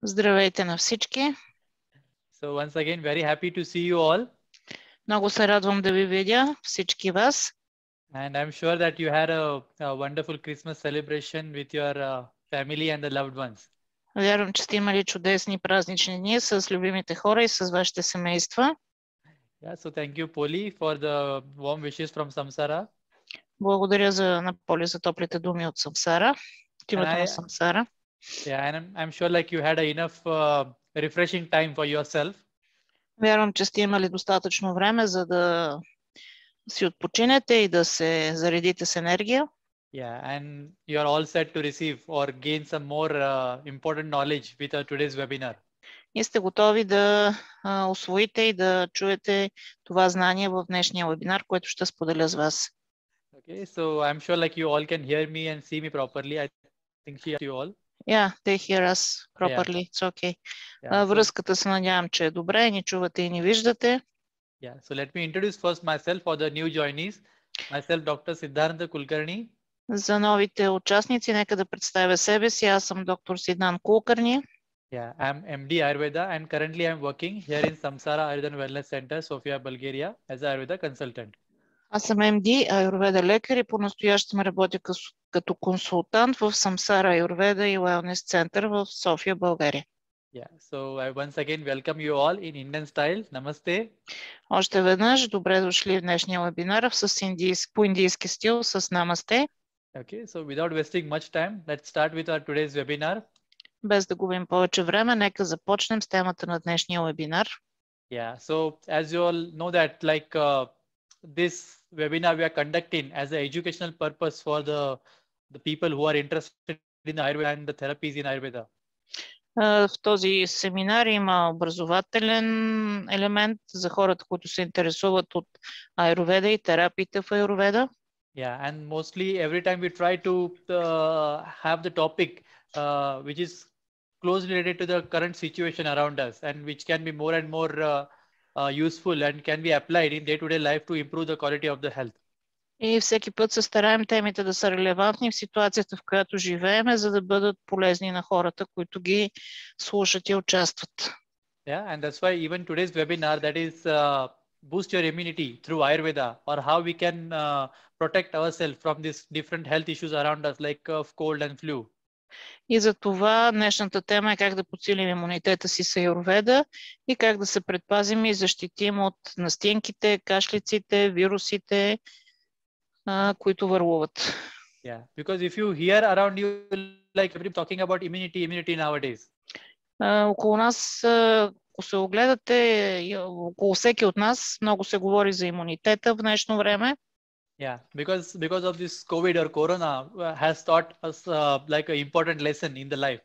Здравейте на всички. So once again, very happy to see you all. Много се радвам да ви видя, всички вас. And I'm sure that you had a wonderful Christmas celebration with your family and the loved ones. Вярвам, че сте имали чудесни празнични дни с любимите хора и с вашите семейства. Yeah, so thank you, Poli, for the warm wishes from Samsara. Благодаря на Поли за топлите думи от Самсара. От името на Самсара. Yeah, and I'm sure like you had enough refreshing time for yourself. Вярвам, че сте имали достатъчно време, за да си отпочинете и да се заредите с енергия. Yeah, and you are all set to receive or gain some more important knowledge with today's webinar. И сте готови да усвоите и да чуете това знание в днешния вебинар, който ще споделя с вас. Okay, so I'm sure like you all can hear me and see me properly. I think she hears you all. Yeah, they hear us properly. It's okay. Yeah, Връзката се надявам, че е добре. Ни чувате и ни виждате. Yeah, so let me introduce first myself for the new joinees. Myself, Dr. Сид Кулкарни. За новите участници, нека да представя себе си. Аз съм доктор Сид Кулкарни. Yeah, I'm MD Ayurveda and currently I'm working here in Samsara Ayurveda Wellness Center, Sofia, Bulgaria as an Ayurveda consultant. Аз съм МД, аюрведа лекар и по-настоящем работя като консултант в Самсара Аюрведа и Wellness Център в София, България. Yeah, so I once again welcome you all in Indian style. Namaste. Още веднъж добре дошли в днешния вебинар по индийски стил с намасте. Okay, so without wasting much time, let's start with our today's webinar. Без да губим повече време, нека започнем с темата на днешния вебинар. Yeah, so as you all know that like this webinar we are conducting as an educational purpose for the people who are interested in Ayurveda and the therapies in Ayurveda. В този семинар има образователен елемент за хората, които се интересуват от аюрведа и терапиите в аюрведа. Yeah, and mostly every time we try to have the topic which is closely related to the current situation around us and which can be more and more useful and can be applied in day-to-day life to improve the quality of the health. И всеки път се стараем темите да са релевантни в ситуацията, в която живееме, за да бъдат полезни на хората, които ги слушат и участват. Yeah, and that's why even today's webinar, that is boost your immunity through Ayurveda, or how we can protect ourselves from these different health issues around us like cold and flu. И за това днешната тема е как да подсилим имунитета си с аюрведа и как да се предпазим и защитим от настинките, кашлиците, вирусите, които върлуват. Yeah, because if you hear around you like everybody talking about immunity nowadays. Около нас, ако се огледате, около всеки от нас много се говори за имунитета в днешно време. Yeah, because of this COVID or Corona has taught us like an important lesson in the life.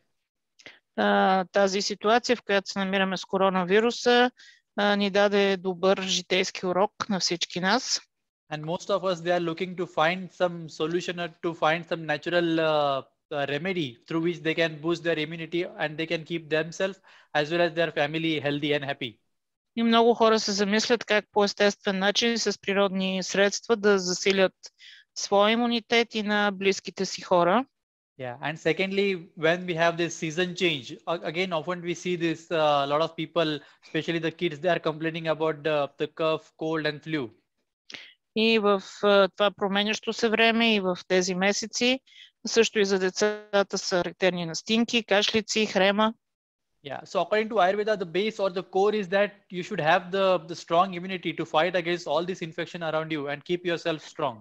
Тази ситуация, в която се намираме с коронавируса, ни даде добър житейски урок на всички нас. And most of us, they are looking to find some solution or to find some natural remedy through which they can boost their immunity and they can keep themselves as well as their family healthy and happy. И много хора се замислят как по естествен начин с природни средства да засилят своя имунитет и на близките си хора. Yeah, and secondly, when we have this season change, again, often we see this a lot of people, especially the kids, they are complaining about the cough, cold and flu. И в това променящо се време и в тези месеци, също и за децата са характерни настинки, кашлици, хрема. Yeah, so according to Ayurveda, the base or the core is that you should have the strong immunity to fight against all this infection around you and keep yourself strong.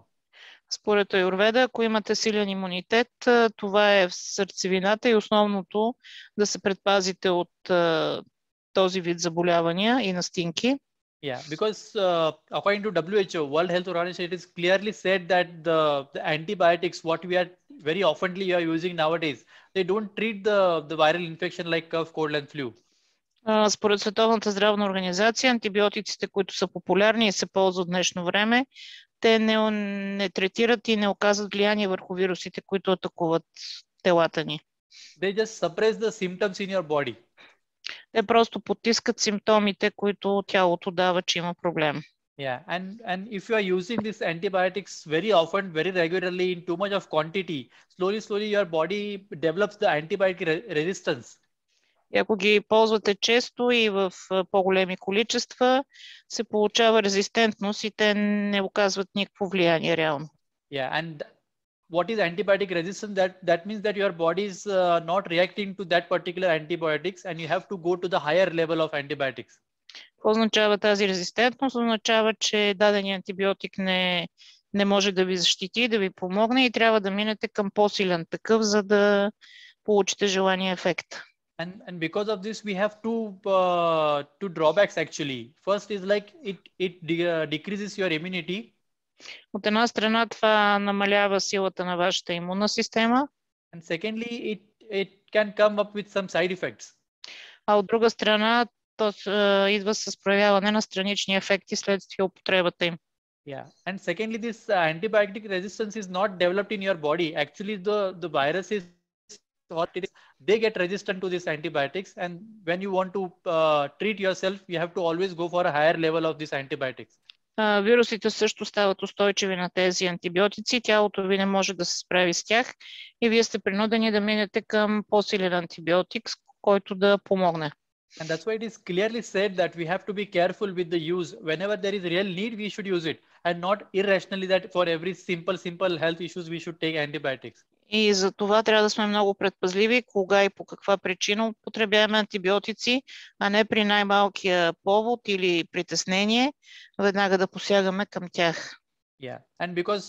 Според Аюрведа, ако имате силен имунитет, това е в сърцевината и основното да се предпазите от този вид заболявания и настинки. Yeah, because according to WHO, World Health Organization, it is clearly said that the antibiotics, what we are very oftenly using nowadays, they don't treat the viral infection like cough, cold and flu. Според Световната здравна организация, антибиотиците, които са популярни и се ползват в днешно време, те не третират и не оказват влияние върху вирусите, които атакуват телата ни. They just suppress the symptoms in your body. Те просто потискат симптомите, които тялото дава, че има проблем. Yeah, and if you are using these antibiotics very often, very regularly in too much of quantity, slowly your body develops the antibiotic resistance. И ако ги ползвате често и в по-големи количества, се получава резистентност и те не оказват никакво влияние реално. Yeah, and what is antibiotic resistance? That means that your body is not reacting to that particular antibiotics and you have to go to the higher level of antibiotics. Какво означава тази резистентност? Означава, че дадения антибиотик не може да ви защити, да ви помогне и трябва да минете към по-силен такъв, за да получите желания ефект. And because of this, we have two drawbacks actually. First is like it decreases your immunity. От една страна това намалява силата на вашата имунна система. And secondly, it can come up with some side effects. А от друга страна, то идва с проявяване на странични ефекти следствие употребата им. Yeah, and secondly, this antibiotic resistance is not developed in your body. Actually, the viruses, they get resistant to these antibiotics, and when you want to treat yourself, you have to always go for a higher level of these antibiotics. Вирусите също стават устойчиви на тези антибиотици, тялото ви не може да се справи с тях и вие сте принудени да минете към по-силен антибиотик, който да помогне. And that's why it is clearly said that we have to be careful with the use. Whenever there is real need, we should use it, and not irrationally that for every simple health issues we should take antibiotics. И за това трябва да сме много предпазливи, кога и по каква причина употребяваме антибиотици, а не при най-малкия повод или притеснение, веднага да посягаме към тях. Yeah, and because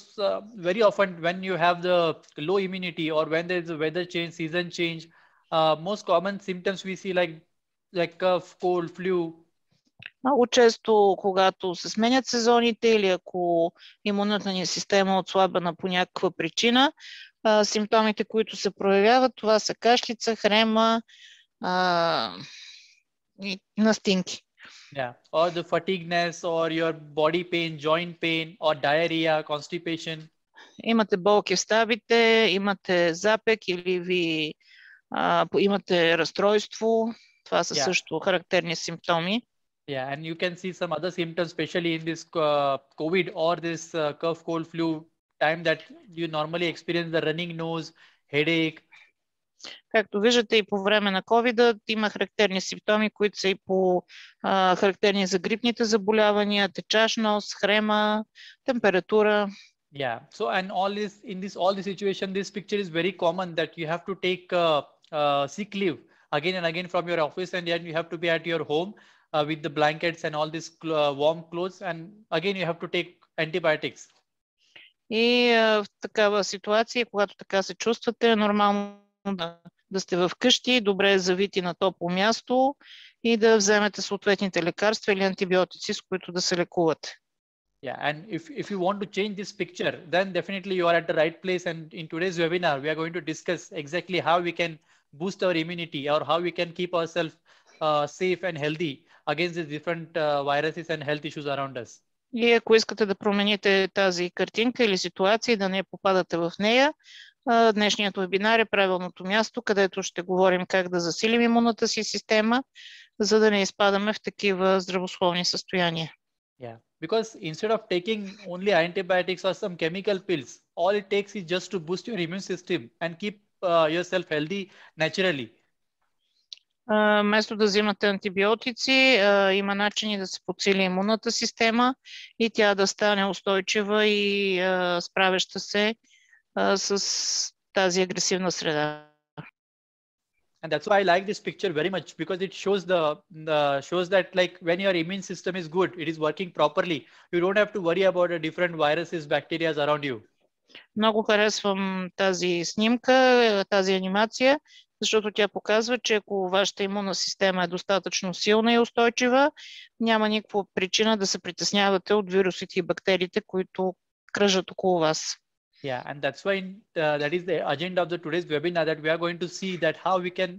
very often when you have the low immunity or when there is a weather change, season change, most common symptoms we see like cough, cold, flu. Много често, когато се сменят сезоните или ако имунната ни система е отслабена по някаква причина, симптомите, които се проявяват, това са кашлица, хрема и настинки. Yeah, or the fatigueness or your body pain, joint pain or diarrhea, constipation. Имате болки в ставите, имате запек или имате разстройство. Това са също характерни симптоми. Yeah, and you can see some other symptoms, especially in this COVID or this cough, cold, flu time that you normally experience the running nose, headache. Както виждате и по време на COVID има характерни симптоми, които са и по характерни за грипните заболявания, течащ нос, хрема, температура. Yeah, so and in all this situation, this picture is very common that you have to take sick leave again and again from your office, and then you have to be at your home with the blankets and all these warm clothes, and again you have to take antibiotics. И в такава ситуация, когато така се чувствате, е нормално да сте в къщи, добре завити на топло място и да вземете съответните лекарства или антибиотици, с които да се лекувате. Yeah, and if you want to change this picture, then definitely you are at the right place. And in today's webinar, we are going to discuss exactly how we can boost our immunity or how we can keep ourselves safe and healthy against the different viruses and health issues around us. И ако искате да промените тази картинка или ситуация и да не попадате в нея, днешният вебинар е правилното място, където ще говорим как да засилим имунната си система, за да не изпадаме в такива здравословни състояния. Yeah, because instead of taking only antibiotics or some chemical pills, all it takes is just to boost your immune system and keep yourself healthy naturally. Вместо да взимате антибиотици, има начини да се подсили имунната система и тя да стане устойчива и справяща се с тази агресивна среда. And that's why I like this picture very much, because it shows shows that like when your immune system is good, it is working properly, you don't have to worry about the different viruses, bacteria around you. Много харесвам тази снимка, тази анимация, защото тя показва, че ако вашата имунна система е достатъчно силна и устойчива, няма никаква причина да се притеснявате от вирусите и бактериите, които кръжат около вас. Yeah, and that's why that is the agenda of today's webinar, that we are going to see that how we can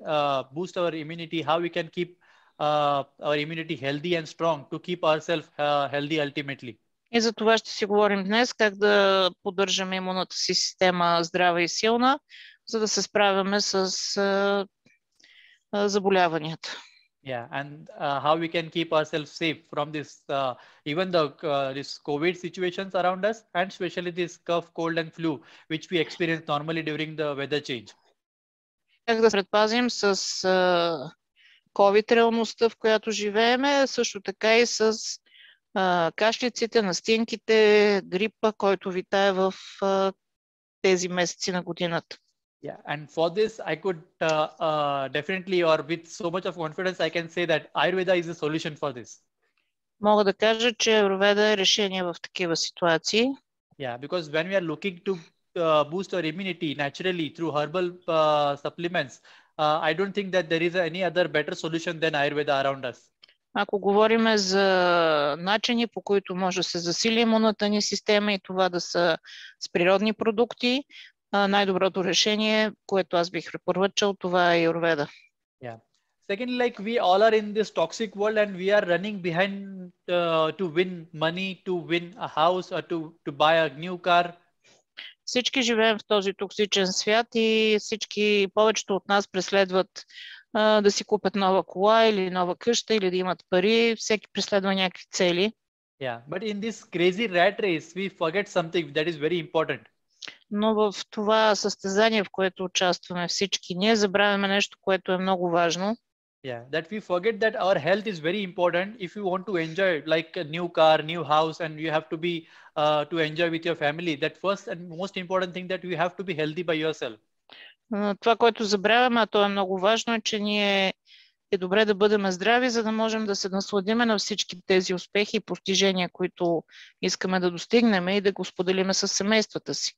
boost our immunity, how we can keep our immunity healthy and strong to keep ourselves healthy ultimately. И за това ще си говорим днес как да поддържаме имунната си система здрава и силна, за да се справяме с заболяванията. Yeah, and how we can keep ourselves safe from this, even this COVID situations around us, and especially this cough, cold, and flu, which we experience normally during the weather change. Как да се предпазим с COVID реалността, в която живееме, също така и с кашлиците, настинките, грипа, който витае в тези месеци на годината. Yeah, and for this, I could definitely, or with so much of confidence, I can say that Ayurveda is the solution for this. Мога да кажа, че Аюрведа е решение в такива ситуации. Yeah, because when we are looking to boost our immunity naturally through herbal supplements, I don't think that there is any other better solution than Ayurveda around us. Ако говорим за начини, по които може да се засили имунната ни система и това да са с природни продукти, най-доброто решение, което аз бих препоръчал, това е Аюрведа. Yeah. Secondly, like we all are in this toxic world and we are running behind to win money, to win a house or to buy a new car. Всички живеем в този токсичен свят и повечето от нас преследват да си купят нова кола или нова къща или да имат пари. Всеки преследва някакви цели. Yeah, but in this crazy rat race, we forget something that is very important. Но в това състезание, в което участваме всички, ние забравяме нещо, което е много важно. Yeah, that we forget that our health is very important if you want to enjoy like a new car, new house, and you have to be to enjoy with your family. That first and most important thing that you have to be healthy by yourself. Това, което забравяме, а то е много важно, е, че ние е добре да бъдем здрави, за да можем да се насладиме на всички тези успехи и постижения, които искаме да достигнем и да го споделиме с семействата си.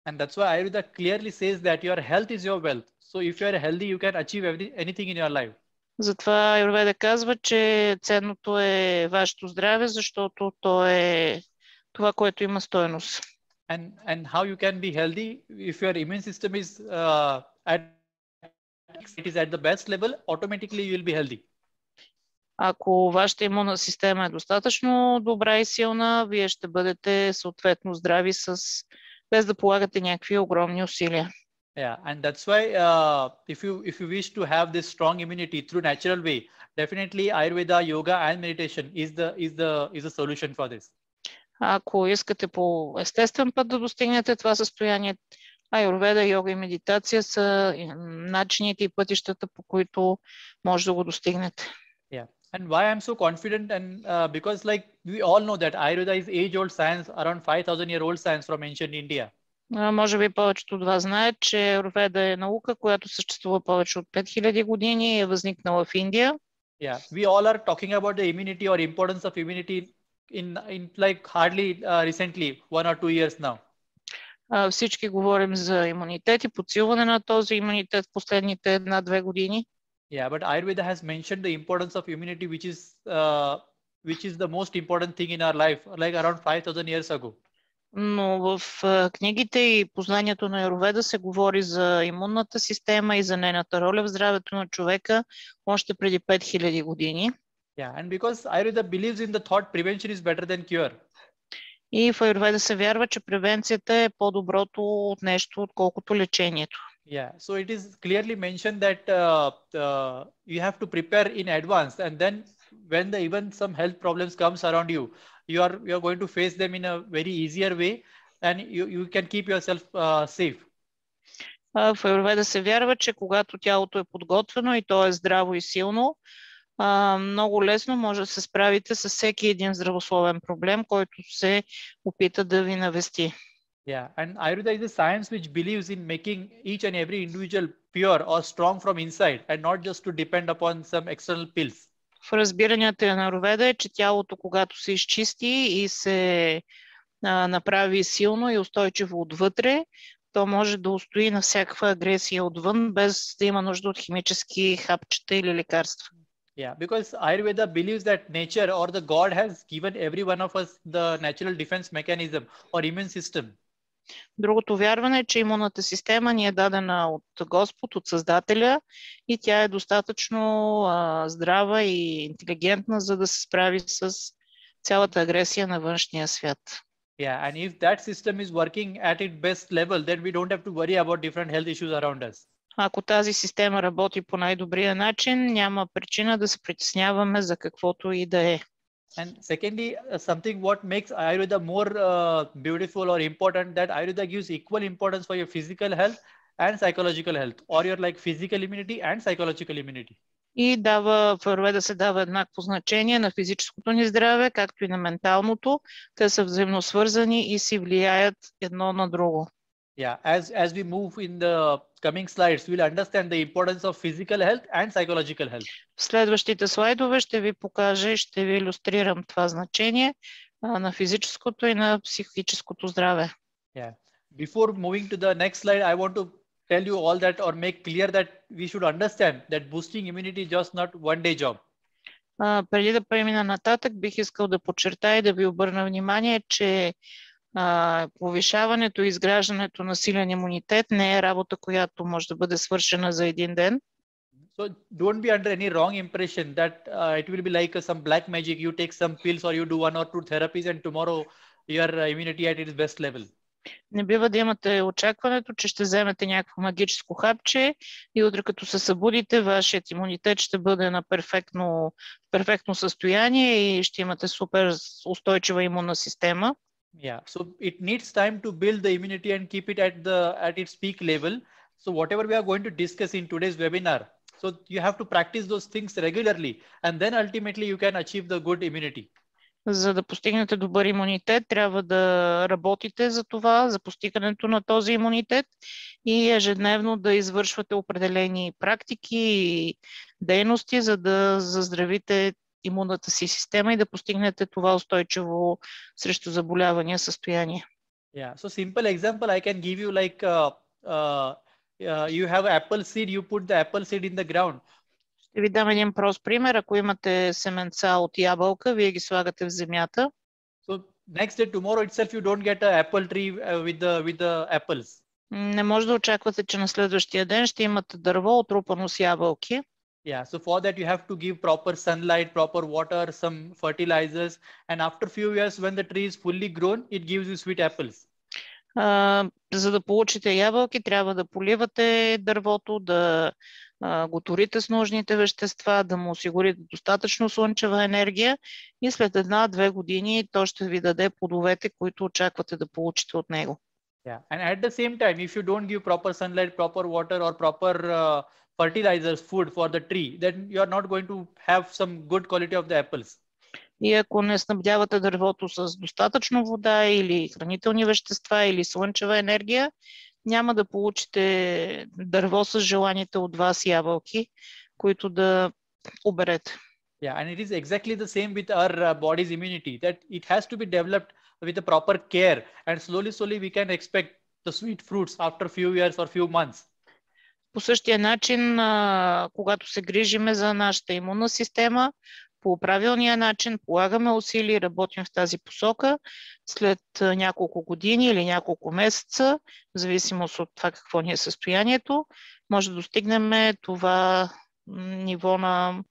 And that's why Ayurveda clearly says that your health is your wealth. So if you are healthy, you can achieve anything in your life. Затова Аюрведа казва, че ценното е вашето здраве, защото то е това, което има стойност. And how you can be healthy if your immune system is at the best level, automatically you will be healthy. Ако вашата имунна система е достатъчно добра и силна, вие ще бъдете съответно здрави без да полагате някакви огромни усилия. Yeah, and that's why if you wish to have this strong immunity through natural way, definitely Ayurveda, yoga, and meditation is the solution for this. Ако искате по естествен път да достигнете това състояние, Аюрведа, йога и медитация са начините и пътищата, по които може да го достигнете. Yeah, and why I'm so confident and because like we all know that Ayurveda is age-old science, around 5,000-year-old science from ancient India. Може би повечето от вас знаят, че Аюрведа е наука, която съществува повече от 5000 години и е възникнала в Индия. Yeah, we all are talking about the immunity or importance of immunity in like hardly recently 1 or 2 years now. Всички говорим за имунитет и подсилване на този имунитет в последните 1-2 години. Yeah, but Ayurveda has mentioned the importance of immunity, which is the most important thing in our life, like around 5,000 years ago. Но в книгите и познанието на Аюрведа се говори за имунната система и за нейната роля в здравето на човека още преди 5000 години. Yeah, and because Ayurveda believes in the thought prevention is better than cure. И в Аюрведа се вярва, че превенцията е по-доброто от нещо, отколкото лечението. Yeah, so it is clearly mentioned that you have to prepare in advance, and then when even some health problems comes around you, you are going to face them in a very easier way, and you can keep yourself safe. В Аюрведа се вярва, че когато тялото е подготвено и то е здраво и силно, много лесно може да се справите с всеки един здравословен проблем, който се опита да ви навести. Yeah, and Ayurveda is a science which believes in making each and every individual pure or strong from inside and not just to depend upon some external pills. В разбиранията на Аюрведа е, че тялото, когато се изчисти и се направи силно и устойчиво отвътре, то може да устои на всякаква агресия отвън, без да има нужда от химически хапчета или лекарства. Yeah, because Ayurveda believes that nature or the God has given every one of us the natural defense mechanism or immune system. Другото вярване е, че имунната система ни е дадена от Господ, от Създателя, и тя е достатъчно здрава и интелигентна, за да се справи с цялата агресия на външния свят. Yeah, and if that system is working at its best level, then we don't have to worry about different health issues around us. Ако тази система работи по най-добрия начин, няма причина да се притесняваме за каквото и да е. And secondly, something what makes Ayurveda more beautiful or important, that Ayurveda gives equal importance for your physical health and psychological health, or your like physical immunity and psychological immunity. И в аюрведа се дава еднакво значение на физическото ни здраве, както и на менталното. Те са взаимно свързани и си влияят едно на друго. Yeah, as we move in the coming slides, we'll understand the importance of physical health and psychological health. В следващите слайдове ще ви покажа и ще ви илюстрирам това значение на физическото и на психическото здраве. Yeah. Before moving to the next slide, I want to tell you all that or make clear that we should understand that boosting immunity is just not one day job. Преди да премина нататък, бих искал да подчертая и да ви обърна внимание, че повишаването и изграждането на силен имунитет не е работа, която може да бъде свършена за един ден. So don't be under any wrong impression that it will be like some black magic. You take some pills or you do 1 or 2 therapies and tomorrow your immunity at its best level. Не бива да имате очакването, че ще вземете някакво магическо хапче и утре като се събудите, вашият имунитет ще бъде на перфектно състояние и ще имате супер устойчива имунна система. Yeah, so it needs time to build the immunity and keep it at its peak level. So whatever we are going to discuss in today's webinar, so you have to practice those things regularly and then ultimately you can achieve the good immunity. За да постигнете добър имунитет, трябва да работите за това, за постигането на този имунитет и ежедневно да извършвате определени практики и дейности, за да заздравите имунната си система и да постигнете това устойчиво срещу заболявания състояние. Yeah, so simple example I can give you like you have apple seed, you put the apple seed in the ground. Ще ви дам един прост пример. Ако имате семенца от ябълка, вие ги слагате в земята. So next day, tomorrow itself, you don't get an apple tree with the apples. Не може да очаквате, че на следващия ден ще имате дърво отрупано с ябълки. Yeah, so for that you have to give proper sunlight, proper water, some fertilizers, and after few years when the tree is fully grown, it gives you sweet apples. За да получите ябълки, трябва да поливате дървото, да го турите с нужните вещества, да му осигурите достатъчно слънчева енергия и след 1-2 години то ще ви даде плодовете, които очаквате да получите от него. Yeah, and at the same time, if you don't give proper sunlight, proper water, or proper fertilizers, food for the tree, then you are not going to have some good quality of the apples. И ако не снабдявате дървото с достатъчно вода или хранителни вещества или слънчева енергия, няма да получите дърво с желаните от вас ябълки, които да оберете. Yeah, and it is exactly the same with our body's immunity, that it has to be developed with the proper care, and slowly we can expect the sweet fruits after few years or few months. По същия начин, когато се грижиме за нашата имунна система, по правилния начин полагаме усилия и работим в тази посока, след няколко години или няколко месеца, в зависимост от това какво ни е състоянието, може да достигнем това ниво на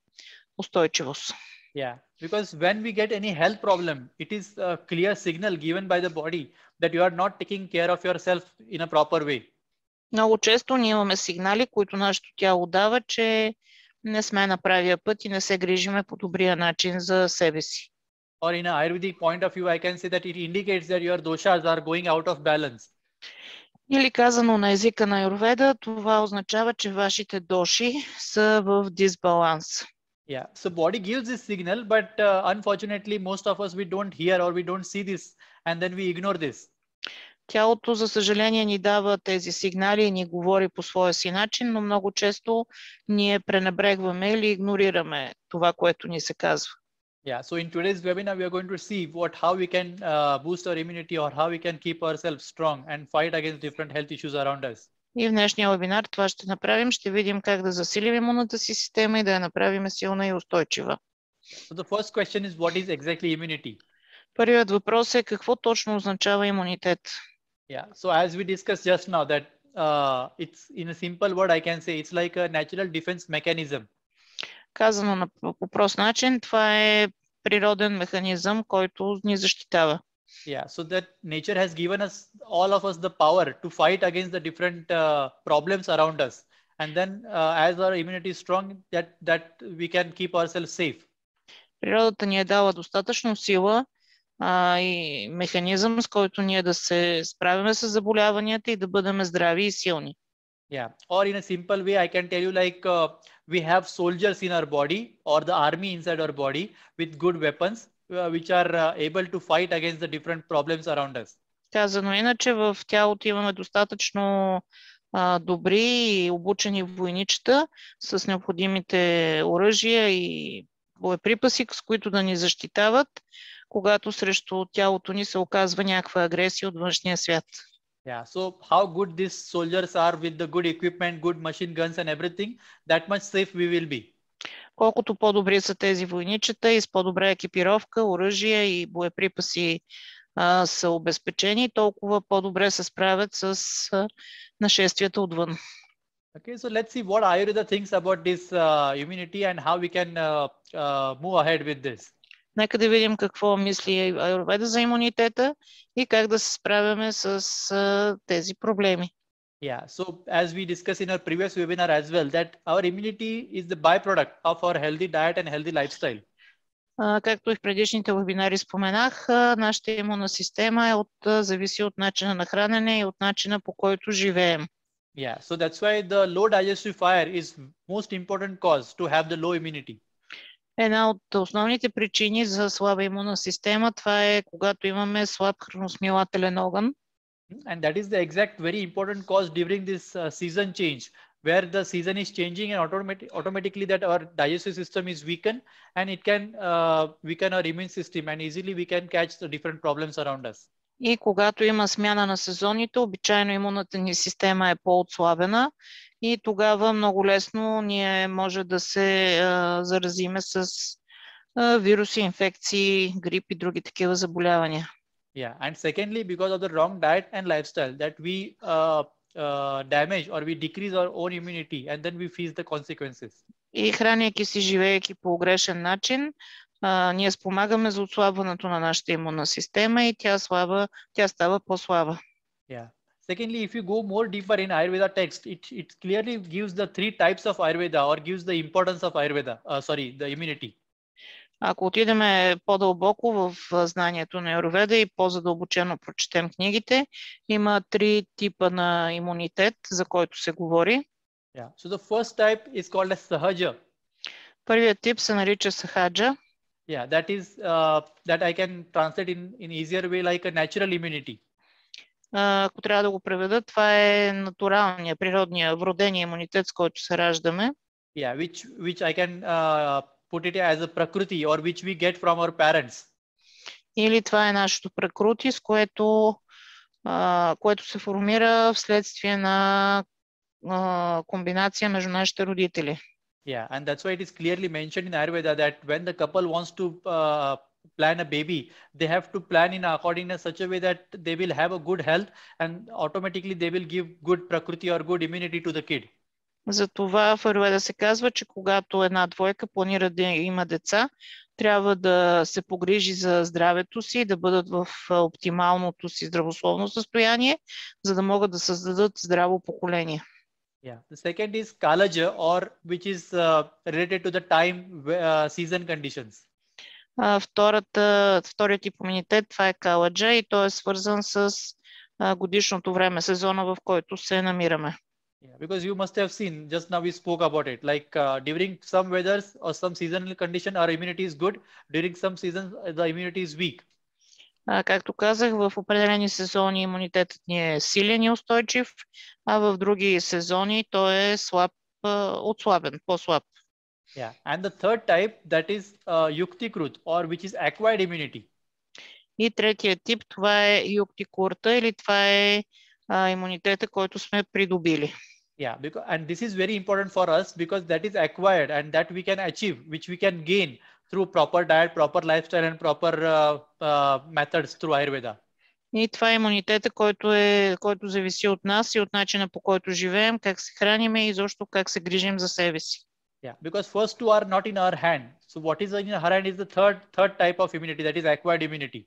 устойчивост. Yeah, because when we get any health problem, it is a clear signal given by the body that you are not taking care of yourself in a proper way. Много често ние имаме сигнали, които нашето тяло дава, че не сме на правия път и не се грижиме по добрия начин за себе си. Or in an Ayurvedic point of view, I can say that it indicates that your doshas are going out of balance. Или казано на езика на Аюрведа, това означава, че вашите доши са в дисбаланс. Yeah, so body gives this signal, but unfortunately, most of us, we don't hear or we don't see this, and then we ignore this. Тялото, за съжаление, ни дава тези сигнали и ни говори по своя си начин, но много често ние пренебрегваме или игнорираме това, което ни се казва. Yeah, so in today's webinar, we are going to see how we can boost our immunity or how we can keep ourselves strong and fight against different health issues around us. И в днешния вебинар това ще направим. Ще видим как да засилим имунната си система и да я направим силна и устойчива. So the first question is, what is exactly immunity? Първият въпрос е какво точно означава имунитет? Yeah, so as we discussed just now, that it's in a simple word, I can say it's like a natural defense mechanism. Казано по прост начин, това е природен механизъм, който ни защитава. Yeah, so that nature has given us, all of us, the power to fight against the different problems around us. And then as our immunity is strong, that we can keep ourselves safe. Природата ни е дала достатъчно сила и механизъм, с който ние да се справяме с заболяванията и да бъдем здрави и силни. Yeah, or in a simple way, I can tell you like we have soldiers in our body or the army inside our body with good weapons which are able to fight against the different problems around us. Казано иначе, в тялото имаме достатъчно добри и обучени войничета с необходимите оръжия и боеприпаси, с които да ни защитават, когато срещу тялото ни се оказва някаква агресия от външния свят. Yeah, so how good these soldiers are with the good equipment, good machine guns and everything, that much safe we will be. Колкото по-добри са тези войничета и с по-добра екипировка, оръжия и боеприпаси са обезпечени, толкова по-добре се справят с нашествията отвън. Okay, so let's see what Ayurveda thinks about this immunity and how we can move ahead with this. Нека да видим какво мисли Аюрведа за имунитета и как да се справяме с тези проблеми. Yeah, so as we discussed in our previous webinar as well, that our immunity is the byproduct of our healthy diet and healthy lifestyle. Както и в предишните вебинари споменах, нашата имунна система зависи от начина на хранене и от начина, по който живеем. Yeah, so that's why the low digestive fire is most important cause to have the low immunity. Една от основните причини за слаба имунна система, това е когато имаме слаб храносмилателен огън. And that is the exact very important cause during this season change, where the season is changing and automatically that our digestive system is weakened and it can weaken our immune system and easily we can catch the different problems around us. И когато има смяна на сезоните, обичайно имунната ни система е по-отслабена и тогава много лесно ние може да се заразиме с вируси, инфекции, грип и други такива заболявания. Yeah, and secondly, because of the wrong diet and lifestyle, that we damage or we decrease our own immunity and then we face the consequences. И храняйки си, живеейки по грешен начин, ние спомагаме за отслабването на нашата имунна система и тя става по-слаба. Yeah. Secondly, if you go more deeper in Ayurveda text, it clearly gives the three types of Ayurveda or gives the importance of Ayurveda, the immunity. Ако отидем по-дълбоко в знанието на Аюрведа и по-задълбочено прочетем книгите, има три типа на имунитет, за който се говори. Yeah. So the first type is called as Sahaja. Първият тип се нарича Сахаджа. Yeah, that is that I can translate in easier way like a natural immunity. Ако трябва да го преведа, това е натуралния, природния, вродения имунитет, с който се раждаме. Yeah, which I can put it as a prakriti or which we get from our parents. Или това е нашето пракрути, с което се формира вследствие на комбинация между нашите родители. Yeah, and that's why it is clearly mentioned in Ayurveda that when the couple wants to plan a baby, they have to plan in according to such a way that they will have a good health and automatically they will give good prakriti or good immunity to the kid. Затова в Аюрведа се казва, че когато една двойка планира да има деца, трябва да се погрижи за здравето си, да бъдат в оптималното си здравословно състояние, за да могат да създадат здраво поколение. Yeah. The second is Kalaja, or which is related to the time season conditions. Вторият тип имунитет, това е Каладжа и той е свързан с годишното време, сезона, в който се намираме. Yeah, because you must have seen, just now we spoke about it, like during some weathers or some seasonal condition, our immunity is good. During some seasons, the immunity is weak. Както казах, в определени сезони имунитетът ни е силен и устойчив, а в други сезони той е отслабен, по-слаб. Yeah, and the third type, that is Yuktikrut, or which is acquired immunity. И третият тип, това е юктикурта, или това е имунитета, който сме придобили. Yeah, and this is very important for us because that is acquired and that we can achieve, which we can gain through proper diet, proper lifestyle and proper methods through Ayurveda. И това е имунитета, който зависи от нас и от начина, по който живеем, как се храниме и защо как се грижим за себе си. Yeah, because first two are not in our hand. So what is in our hand is the third type of immunity, that is acquired immunity.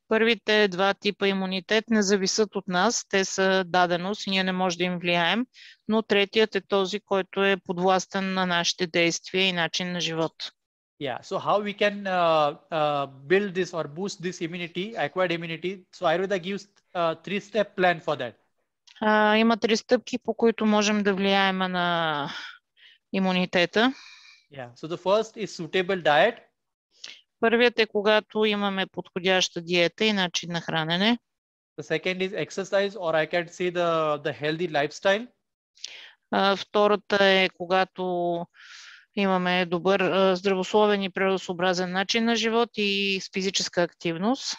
Първите два типа имунитет не зависят от нас, те са даденост и ние не можем да им влияем, но третият е този, който е подвластен на нашите действия и начин на живот. Yeah, so how we can build this or boost this immunity, acquired immunity? So Ayurveda gives a 3-step plan for that. Има 3 стъпки, по които можем да влияем на имунитета. Yeah. So the first is suitable diet. Първият е когато имаме подходяща диета и начин на хранене. The second is exercise, or I can say the healthy lifestyle. Втората е когато имаме добър, здравословен и природосъобразен начин на живот и с физическа активност.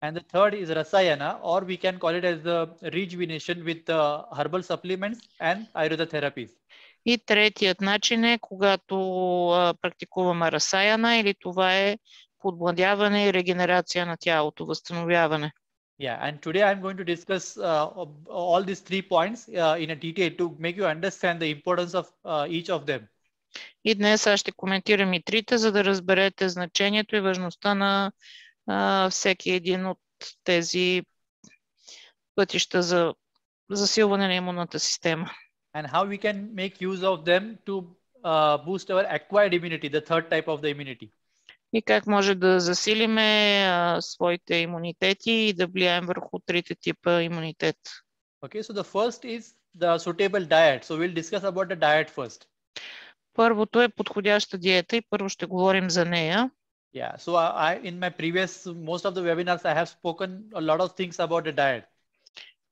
And the third is rasayana, or we can call it as the rejuvenation with herbal supplements and Аюрведа therapies. И третият начин е когато практикуваме расаяна, или това е подмладяване и регенерация на тялото, възстановяване. Yeah, and today I'm going to discuss all these 3 points in a detail to make you understand the importance of each of them. И днес аз ще коментирам и трите, за да разберете значението и важността на всеки един от тези пътища за засилване на имунната система. And how we can make use of them to boost our acquired immunity, the third type of the immunity. И как може да засилиме своите имунитети и да влияем върху трите типа имунитет. Okay, so the first is the suitable diet. So we'll discuss about the diet first. Първото е подходяща диета и първо ще говорим за нея. Yeah, so in my previous, most of the webinars, I have spoken a lot of things about the diet.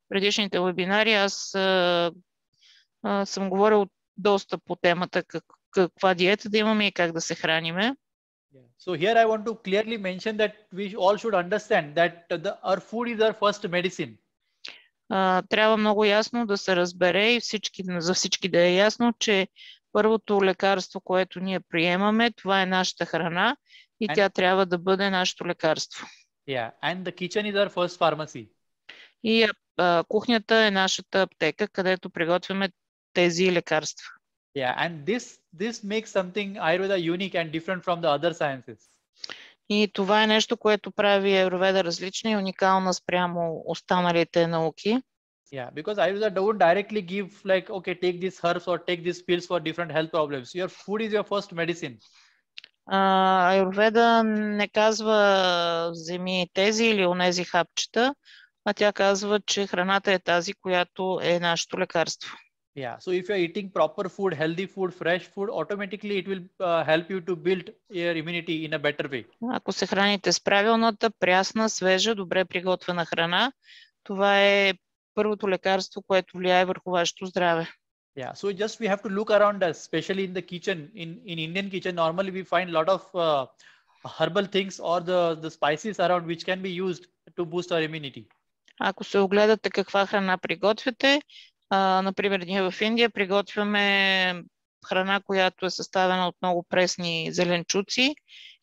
Предишните вебинари аз съм говорил доста по темата каква диета да имаме и как да се храниме. So here I want to clearly mention that we all should understand that our food is our first medicine. Трябва много ясно да се разбере и за всички да е ясно, че първото лекарство, което ние приемаме, това е нашата храна и тя трябва да бъде нашето лекарство. Yeah, and the kitchen is our first pharmacy. И кухнята е нашата аптека, където приготвяме тези лекарства. Yeah, and this makes something Ayurveda unique and different from the other sciences. И това е нещо, което прави Аюрведа различна и уникална спрямо останалите науки. Yeah, because Ayurveda don't directly give like, okay, take these herbs or take these pills for different health problems. Your food is your first medicine. Аюрведа не казва вземи тези или онези хапчета, а тя казва, че храната е тази, която е нашето лекарство. Yeah, so if you're eating proper food, healthy food, fresh food, automatically it will help you to build your immunity in a better way. Ако се храните с правилната, прясна, свежа, добре приготвена храна, това е първото лекарство, което влияе върху вашето здраве. Yeah, so just we have to look around us, especially in the kitchen. In Indian kitchen, normally we find a lot of herbal things or the spices around which can be used to boost our immunity. Ако се огледате каква храна приготвяте, например, ние в Индия приготвяме храна, която е съставена от много пресни зеленчуци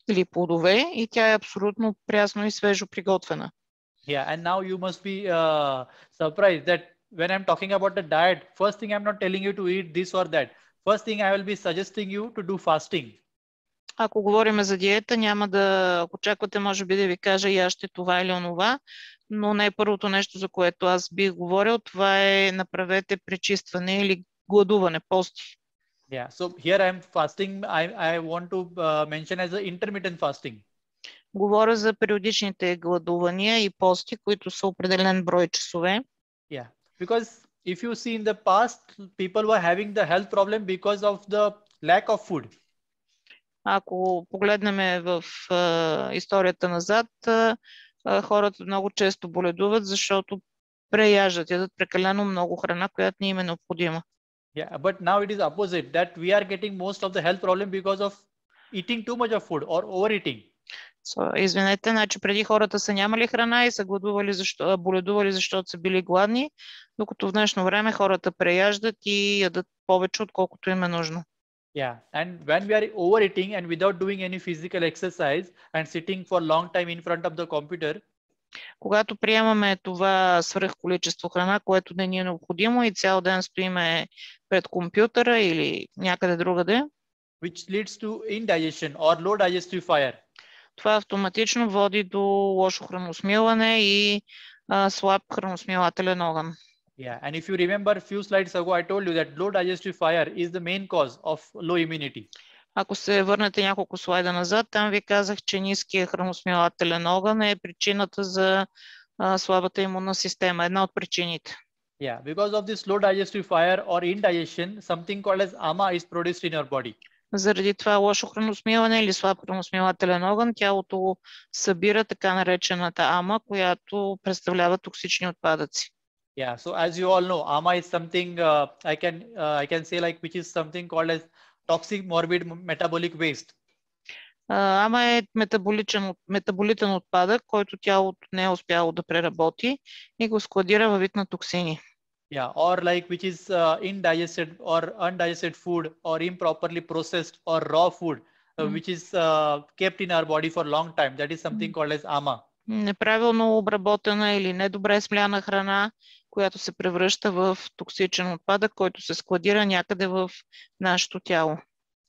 или плодове и тя е абсолютно прясно и свежо приготвена. Yeah, and now you must be surprised that when I'm talking about the diet, first thing I'm not telling you to eat this or that. First thing I will be suggesting you to do fasting. Ако говорим за диета, няма да очаквате, може би да ви кажа яще това или онова, но не е първото нещо, за което аз бих говорил, това е направете пречистване или гладуване, пости. Yeah, so here I'm fasting, I want to mention as the intermittent fasting. Говоря за периодичните гладувания и пости, които са определен брой часове. Yeah, because if you see in the past, people were having the health problem because of the lack of food. Ако погледнем в историята назад, хората много често боледуват, защото преяждат, ядат прекалено много храна, която не им е необходима. Yeah, but now it is opposite, that we are getting most of the health problem because of eating too much of food or overeating. Извинете, значи преди хората са нямали храна и са боледували, защото са били гладни, докато в днешно време хората преяждат и ядат повече, отколкото им е нужно. Yeah, and when we are overeating and without doing any physical exercise and sitting for long time in front of the computer, когато приемаме това свръхколичество храна, което не ни е необходимо и цял ден стоиме пред компютъра или някъде другаде, which leads to indigestion or low digestive fire. Това автоматично води до лошо храносмилане и слаб храносмилателен огън. Yeah, and if you remember a few slides ago, I told you that low digestive fire is the main cause of low immunity. Ако се върнете няколко слайда назад, там ви казах, че ниският храносмилателен огън е причината за слабата имунна система, една от причините. Yeah, because of this slow digestive fire or indigestion, something called as ama is produced in your body. Заради това лошо храносмилане или слаб храносмилателен огън, тялото събира така наречената ама, която представлява токсични отпадъци. Yeah, so as you all know, ama is something I can say like which is something called as toxic morbid metabolic waste. Ама е метаболитен отпадък, който тялото не е успяло да преработи и го складира във вид на токсини. Yeah, or like which is indigested or undigested food or improperly processed or raw food, which is kept in our body for a long time. That is something called as ama. Неправилно обработена или недобре смляна храна, която се превръща в токсичен отпадък, който се складира някъде в нашето тяло.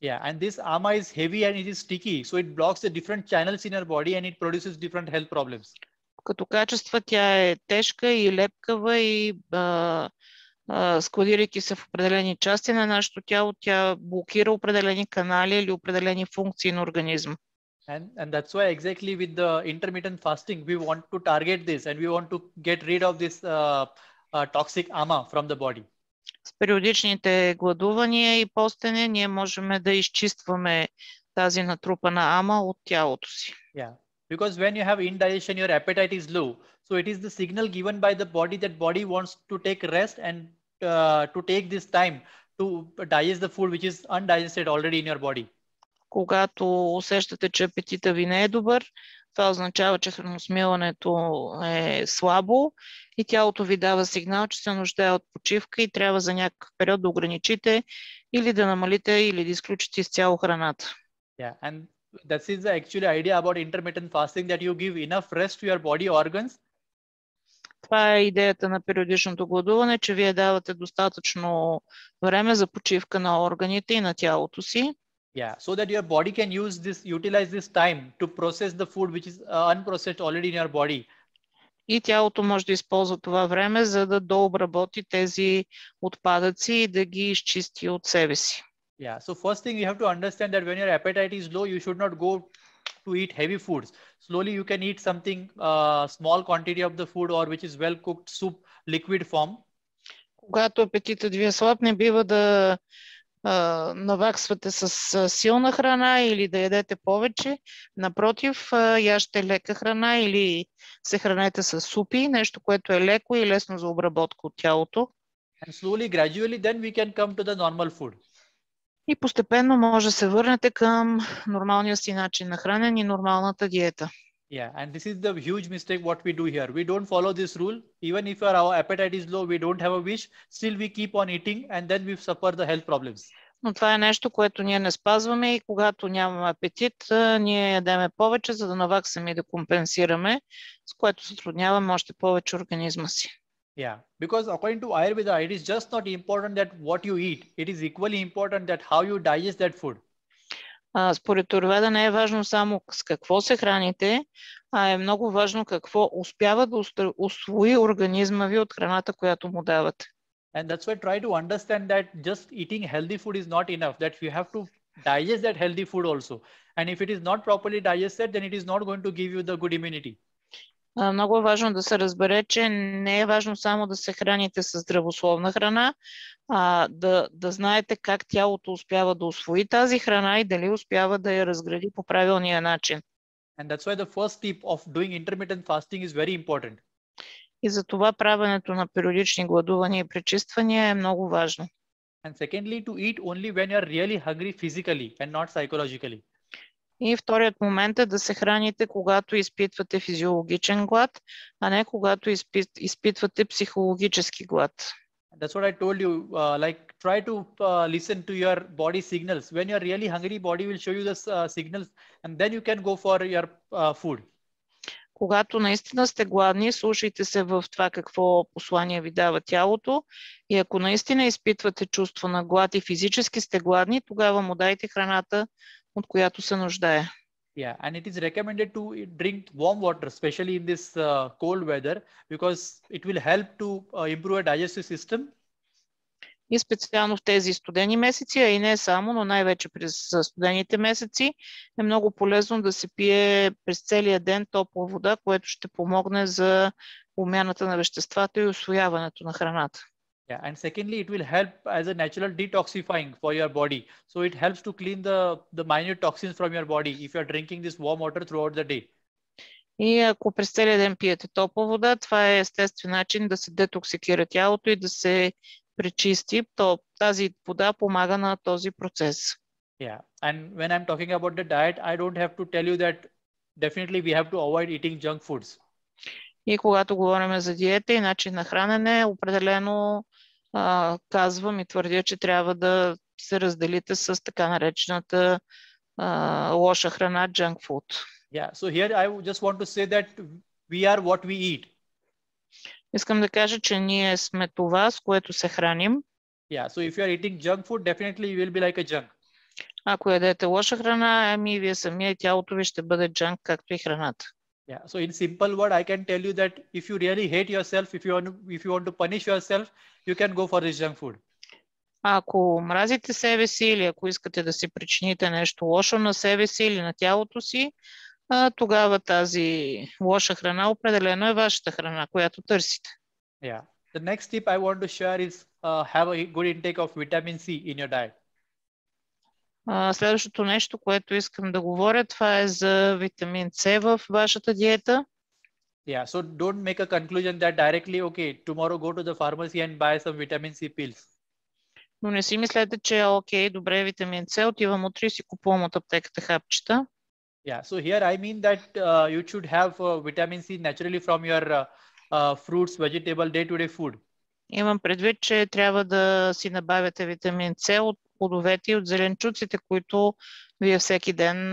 Yeah, and this ama is heavy and it is sticky, so it blocks the different channels in our body and it produces different health problems. Като качество тя е тежка и лепкава и складирайки се в определени части на нашето тяло, тя блокира определени канали или определени функции на организма. And that's why exactly with the intermittent fasting, we want to target this and we want to get rid of this toxic ama from the body. С периодичните гладувания и постене ние можем да изчистваме тази натрупана ама от тялото си. Yeah, because when you have indigestion, your appetite is low. So it is the signal given by the body that body wants to take rest and to take this time to digest the food which is undigested already in your body. Когато усещате, че апетита ви не е добър, това означава, че храносмилането е слабо и тялото ви дава сигнал, че се нуждае от почивка и трябва за някакъв период да ограничите или да намалите или да изключите изцяло храната. Yeah, and that is the actually idea about intermittent fasting, that you give enough rest to your body organs. Това е идеята на периодичното гладуване, че вие давате достатъчно време за почивка на органите и на тялото си. Yeah, so that your body can utilize this time to process the food which is unprocessed already in your body. И тялото може да използва това време, за да дообработи тези отпадъци и да ги изчисти от себе си. Yeah, so first thing you have to understand that when your appetite is low, you should not go to eat heavy foods. Slowly you can eat something small quantity of the food or which is well cooked soup, liquid form. Когато апетитът ви е слаб, не бива да наваксвате с силна храна или да ядете повече. Напротив, яжте лека храна или се хранете с супи, нещо, което е леко и лесно за обработка от тялото. And slowly, gradually, then we can come to the normal food. И постепенно може да се върнете към нормалния си начин на хранене и нормалната диета. Yeah, and this is the huge mistake what we do here. We don't follow this rule. Even if our appetite is low, we don't have a wish, still we keep on eating and then we suffer the health problems. Но това е нещо, което ние не спазваме и когато нямаме апетит, ние ядеме повече, за да наваксаме и да компенсираме, с което затрудняваме още повече организма си. Yeah, because according to Ayurveda, it is just not important that what you eat. It is equally important that how you digest that food. Според Аюрведа не е важно само с какво се храните, а е много важно какво успява да усвои организма ви от храната, която му давате. And that's why try to understand that just eating healthy food is not enough, that you have to digest that healthy food also. And if it is not properly digested, then it is not going to give you the good immunity. Много е важно да се разбере, че не е важно само да се храните с здравословна храна, а да знаете как тялото успява да усвои тази храна и дали успява да я разгради по правилния начин. And that's why the first step of doing intermittent fasting is very important. И за това правенето на периодични гладувания и пречиствания е много важно. And secondly, to eat only when you are really hungry physically and not psychologically. И вторият момент е да се храните, когато изпитвате физиологичен глад, а не когато изпитвате психологически глад. That's what I told you. Like try to listen to your body signals. When you are really hungry, body will show you the signals, and then you can go for your food. Когато наистина сте гладни, слушайте се в това какво послание ви дава тялото и ако наистина изпитвате чувство на глад и физически сте гладни, тогава му дайте храната, от която се нуждае. Yeah, and it is recommended to drink warm water, especially in this cold weather, because it will help to improve a digestive system. И специално в тези студени месеци, а и не само, но най-вече през студените месеци, е много полезно да се пие през целия ден топла вода, което ще помогне за обмяната на веществата и усвояването на храната. Yeah, and secondly, it will help as a natural detoxifying for your body. So it helps to clean the minute toxins from your body if you are drinking this warm water throughout the day. И ако през целия ден пиете топла вода, това е естествен начин да се детоксикира тялото и да се пречисти. Тази вода помага на този процес. Yeah, and when I'm talking about the diet, I don't have to tell you that definitely we have to avoid eating junk foods. И когато говорим за диета и начин на хранене, определено казвам и твърдя, че трябва да се разделите с така наречената лоша храна, junk food. Yeah, so here I just want to say that we are what we eat. Искам да кажа, че ние сме това, с което се храним. Yeah, so if you are eating junk food, definitely you will be like a junk. Ако ядете лоша храна, ами вие самия и тялото ви ще бъде junk, както и храната. Yeah, so in simple word, I can tell you that if you really hate yourself, if you want to punish yourself, you can go for this junk food. Ако мразите себе си или ако искате да си причините нещо лошо на себе си или на тялото си, тогава тази лоша храна определено е вашата храна, която търсите. Yeah. The next tip I want to share is have a good intake of vitamin C in your diet. Следващото нещо, което искам да говоря, това е за витамин С в вашата диета. Yeah, so don't make a conclusion that directly, okay, tomorrow go to the pharmacy and buy some vitamin C pills. Но не си мислете, че окей, добре, витамин С, отивам утре и си купувам от аптеката хапчета. Yeah, so here I mean that you should have vitamin C naturally from your fruits, vegetable, day-to-day food. Имам предвид, че трябва да си набавяте витамин С от плодовете и от зеленчуците, които вие всеки ден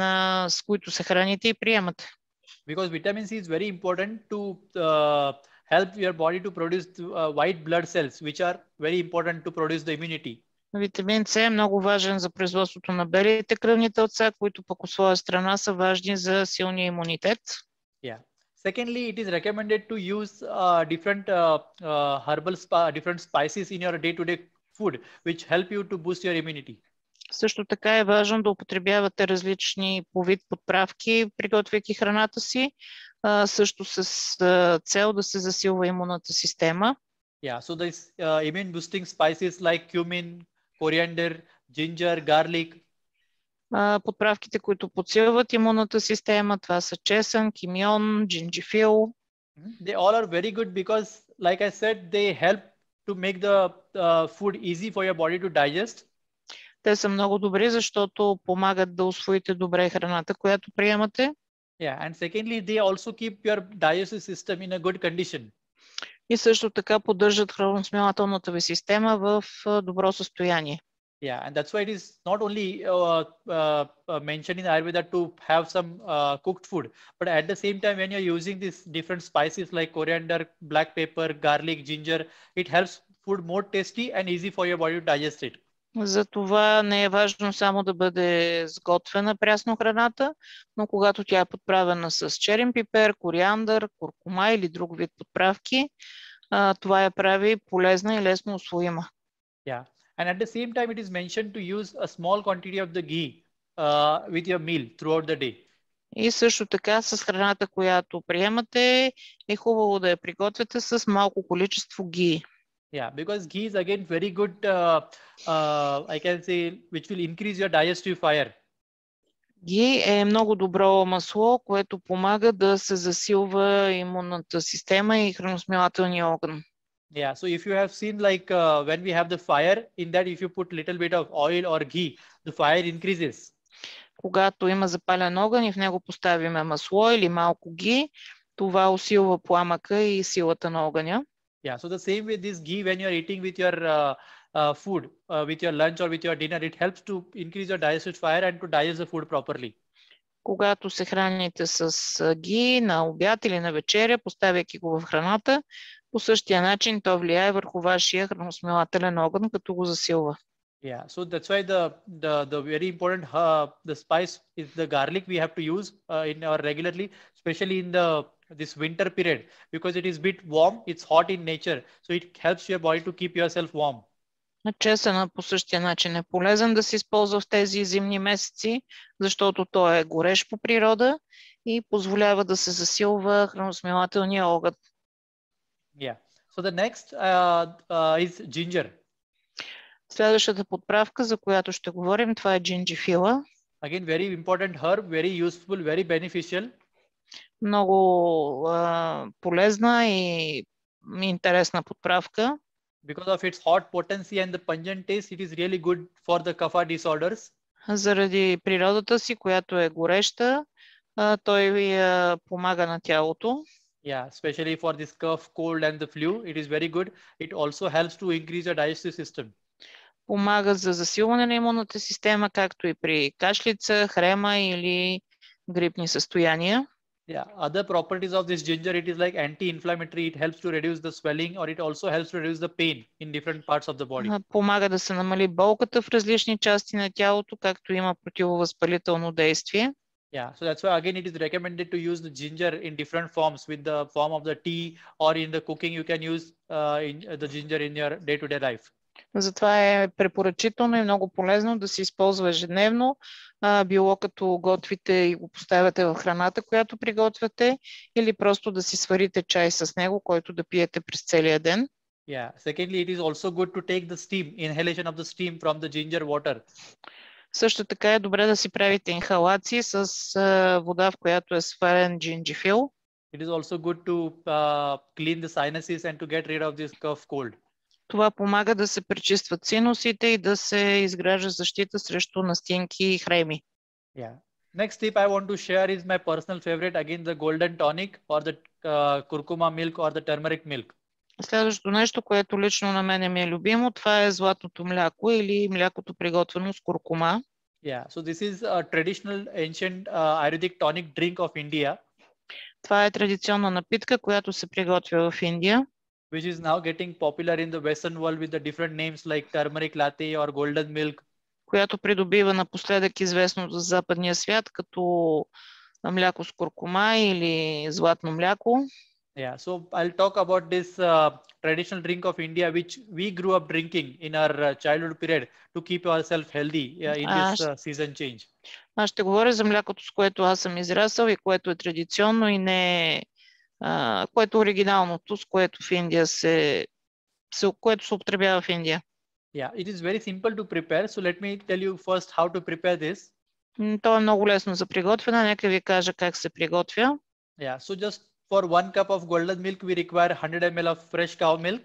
с които се храните и приемате. Because vitamin C is very important to help your body to produce white blood cells, which are very important to produce the immunity. Витамин С е много важен за производството на белите кръвни тълца, които пък от своя страна са важни за силния имунитет. Yeah. Secondly, it is recommended to use different different spices in your day-to-day food, which help you to boost your immunity. Също така е важно да употребявате различни по вид подправки, приготвяйки храната си, също с цел да се засилва имунната система. Yeah, so these immune boosting spices like cumin, coriander, ginger, garlic. Подправките, които подсилват имунната система, това са чесън, кимион, джинджифил. They all are very good because, like I said, they help to make the food easy for your body to digest. Те са много добри, защото помагат да усвоите добре храната, която приемате. Yeah, and secondly, they also keep your digestive system in a good condition. И също така поддържат храносмилателната ви система в добро състояние. Yeah, and that's why it is not only mentioned in Ayurveda to have some cooked food, but at the same time, when you're using these different spices like coriander, black pepper, garlic, ginger, it helps food more tasty and easy for your body to digest it. Затова не е важно само да бъде сготвена прясно храната, но когато тя е подправена с черен пипер, кориандър, куркума или друг вид подправки, това я прави полезна и лесно усвоима. Yeah. And at the same time, it is mentioned to use a small quantity of the ghee with your meal throughout the day. И също така с храната, която приемате, е хубаво да я приготвяте с малко количество ги. Yeah, because ghee is again very good, I can say, which will increase your digestive fire. Ги е много добро масло, което помага да се засилва имунната система и храносмилателния огън. Yeah, so if you have seen like when we have the fire, in that if you put little bit of oil or ghee, the fire increases. Когато има запален огън и в него поставиме масло или малко ги, това усилва пламъка и силата на огъня. Yeah, so the same with this ghee when you're eating with your food, with your lunch or with your dinner, it helps to increase your digestive fire and to digest the food properly. Когато се храните с ги на обяд или на вечеря, поставяйки го в храната, по същия начин то влияе върху вашия храносмилателен огън, като го засилва. Yeah, so that's why the very important the spice is the garlic we have to use in our regularly, especially in this winter period, because it is bit warm, it's hot in nature, so it helps your body to keep yourself warm. Чесъна по същия начин е полезен да се използва в тези зимни месеци, защото той е горещ по природа и позволява да се засилва храносмилателния огън. Yeah. So So the next is ginger. Следващата подправка, за която ще говорим, това е джинджифила. Again, very important herb, very useful, very beneficial. Много полезна и интересна подправка. Because of its hot potency and the pungent taste, it is really good for the kapha disorders. Заради природата си, която е гореща, той помага на тялото. Yeah, especially for this cough, cold and the flu, it is very good. It also helps to increase the digestive system. Помага за засилване на имунната система, както и при кашлица, хрема или грипни състояния. Yeah, other properties of this ginger, it is like anti-inflammatory. It helps to reduce the swelling, or it also helps to reduce the pain in different parts of the body. Помага да се намали болката в различни части на тялото, както има противовъзпалително действие. Yeah, so that's why again it is recommended to use the ginger in different forms, with the form of the tea or in the cooking. You can use the ginger in your day-to-day life. Затова е препоръчително и много полезно да се използва ежедневно, било като готвите и го поставяте в храната, която приготвяте, или просто да си сварите чай с него, който да пиете през целия ден. Yeah. Secondly, it is also good to take the steam, inhalation of the steam from the ginger water. Също така е добре да си правите инхалации с вода, в която е сварен джинджифил. It is also good to clean the sinuses and to get rid of this cough cold. Това помага да се пречистват синусите и да се изгражда защита срещу настинки и хреми. Yeah. Next tip I want to share is my personal favorite, again the golden tonic or the curcuma milk or the turmeric milk. Следващото нещо, което лично на мен ми е любимо, това е златното мляко или млякото приготвено с куркума. Yeah, so this is a traditional ancient Ayurvedic tonic drink of India. Това е традиционна напитка, която се приготвя в Индия. Which is now getting popular in the Western world with the different names like turmeric latte or golden milk. Която придобива напоследък известно за западния свят като мляко с куркума или златно мляко. Yeah, so I'll talk about this traditional drink of India, which we grew up drinking in our childhood period to keep ourselves healthy in this season change. Аз ще говоря за млякото, с което аз съм израсъл и което е традиционно и не което е оригиналното, с което в Индия което се употребява в Индия. Yeah, it is very simple to prepare. So let me tell you first how to prepare this. То е много лесно за приготвяне. Нека ви кажа как се приготвя. Yeah, so just for 1 cup of golden milk, we require 100 ml of fresh cow milk.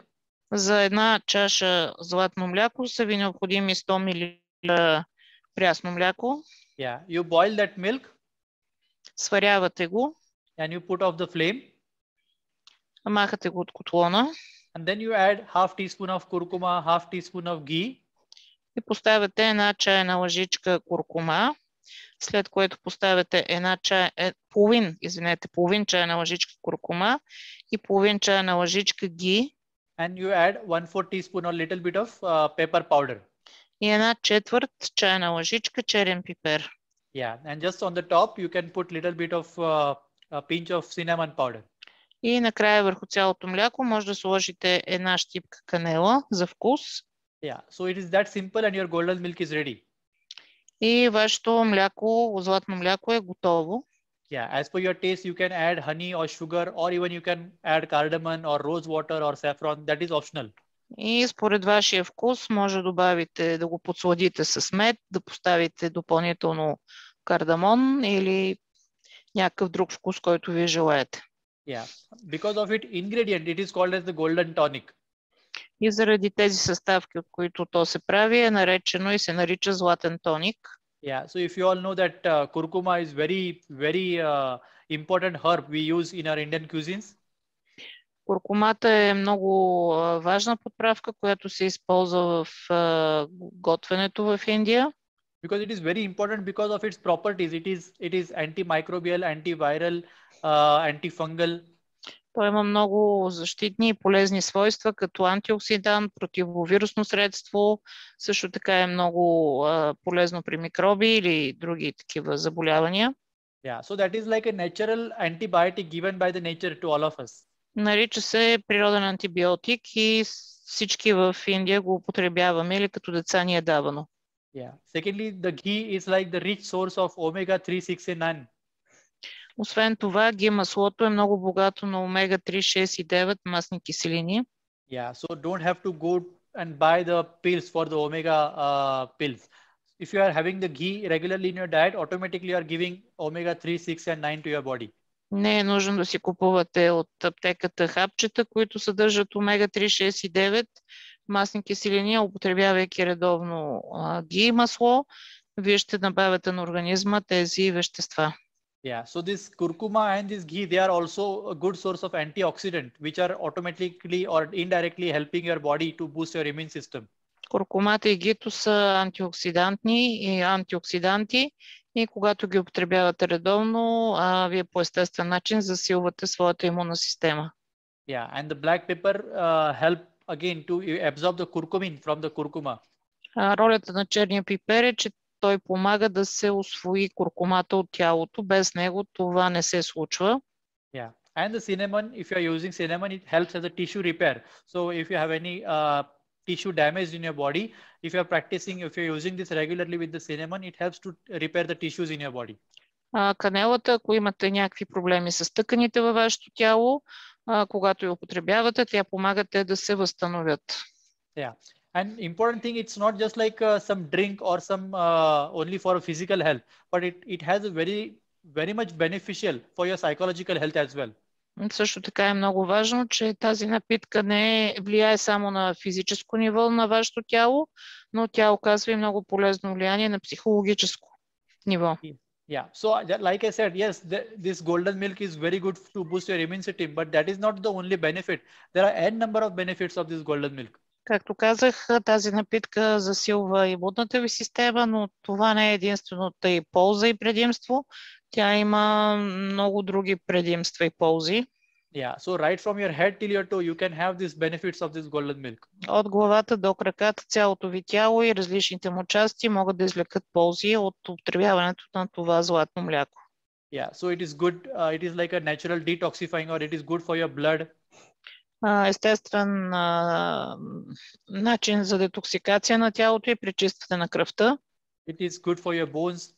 За една чаша златно мляко са ви необходими 100 мл прясно мляко. Yeah, you boil that milk. Сварявате го. And you put off the flame. Махате го от котлона. And then you add half teaspoon of curcuma, half teaspoon of ghee. И поставяте една чайна лъжичка куркума, след което поставяте половин чайна лъжичка куркума и половин чайна лъжичка ги. And you add 1/4 teaspoon or little bit of pepper powder. И една четвърт чайна лъжичка черен пипер. Yeah, and just on the top you can put little bit of a pinch of cinnamon powder. И накрая върху цялото мляко може да сложите една щипка канела за вкус. Yeah, so it is that simple and your golden milk is ready. И вашето мляко, златно мляко е готово. Yeah, as per your taste you can add honey or sugar or even you can add cardamom or rose water or saffron. That is optional. И според вашия вкус може да добавите, да го подсладите с мед, да поставите допълнително кардамон или някакъв друг вкус, който вие желаете. Yeah, because of its ingredient, it is called as the golden tonic. И заради тези съставки, от които то се прави, е наречено и се нарича златен тоник. Yeah, so if you all know that curcuma is very important herb we use in our Indian cuisines. Куркумата е много важна подправка, която се използва в готвенето в Индия. Because it is very important because of its properties. It is antimicrobial, antiviral, antifungal. Той има много защитни и полезни свойства, като антиоксидант, противовирусно средство. Също така е много полезно при микроби или други такива заболявания. Yeah, so that is like a natural antibiotic given by the nature to all of us. Нарича се природен антибиотик и всички в Индия го употребяваме или като деца ни е давано. Yeah. Secondly, the ghee is like the rich source of omega-3, 6 and 9. Освен това, ги маслото е много богато на омега-3, 6 и 9 масни киселини. Yeah, so don't have to go and buy the pills for the omega pills. If you are having the ghee regularly in your diet, automatically you are giving omega 3, 6 and 9 to your body. Не е нужно да си купувате от аптеката хапчета, които съдържат омега-3, 6 и 9 масни киселини, употребявайки редовно ги и масло, вие ще набавяте на организма тези вещества. Yeah, so this curcuma and this ghee, they are also a good source of antioxidant, which are automatically or indirectly helping your body to boost your immune system. Куркумата и гито са антиоксиданти и когато ги употребявате редовно, вие по естествен начин засилвате своята имунна система. Yeah, and the black pepper help again to absorb the curcumin from the curcuma. Ролята на черния пипер е, че той помага да се усвои куркумата от тялото. Без него това не се случва. Yeah, and the cinnamon, if you are using cinnamon, it helps as a tissue repair. So if you have any tissue damage in your body, if you are practicing, if you are using this regularly with the cinnamon, it helps to repair the tissues in your body. Канелата, ако имате някакви проблеми с тъканите във вашето тяло, когато я употребявате, тя помага те да се възстановят. Yeah. And important thing, it's not just like some drink or some only for physical health, but it has a very much beneficial for your psychological health as well. Също така е много важно, че тази напитка не влияе само на физическо ниво на вашето тяло, но тя оказва и много полезно влияние на психологическо ниво. Yeah, so like I said, yes, this golden milk is very good to boost your immune system, but that is not the only benefit. There are n number of benefits of this golden milk. Както казах, тази напитка засилва имунната ви система, но това не е единствената и полза и предимство. Тя има много други предимства и ползи. Yeah, so right from your head till your toe, you can have these benefits of this golden milk. От главата до краката, цялото ви тяло и различните му части могат да извлекат ползи от употребяването на това златно мляко. Yeah, so it is good. It is like a natural detoxifying, or it is good for your blood. Естествен начин за детоксикация на тялото и пречистване на кръвта. It is good for your bones.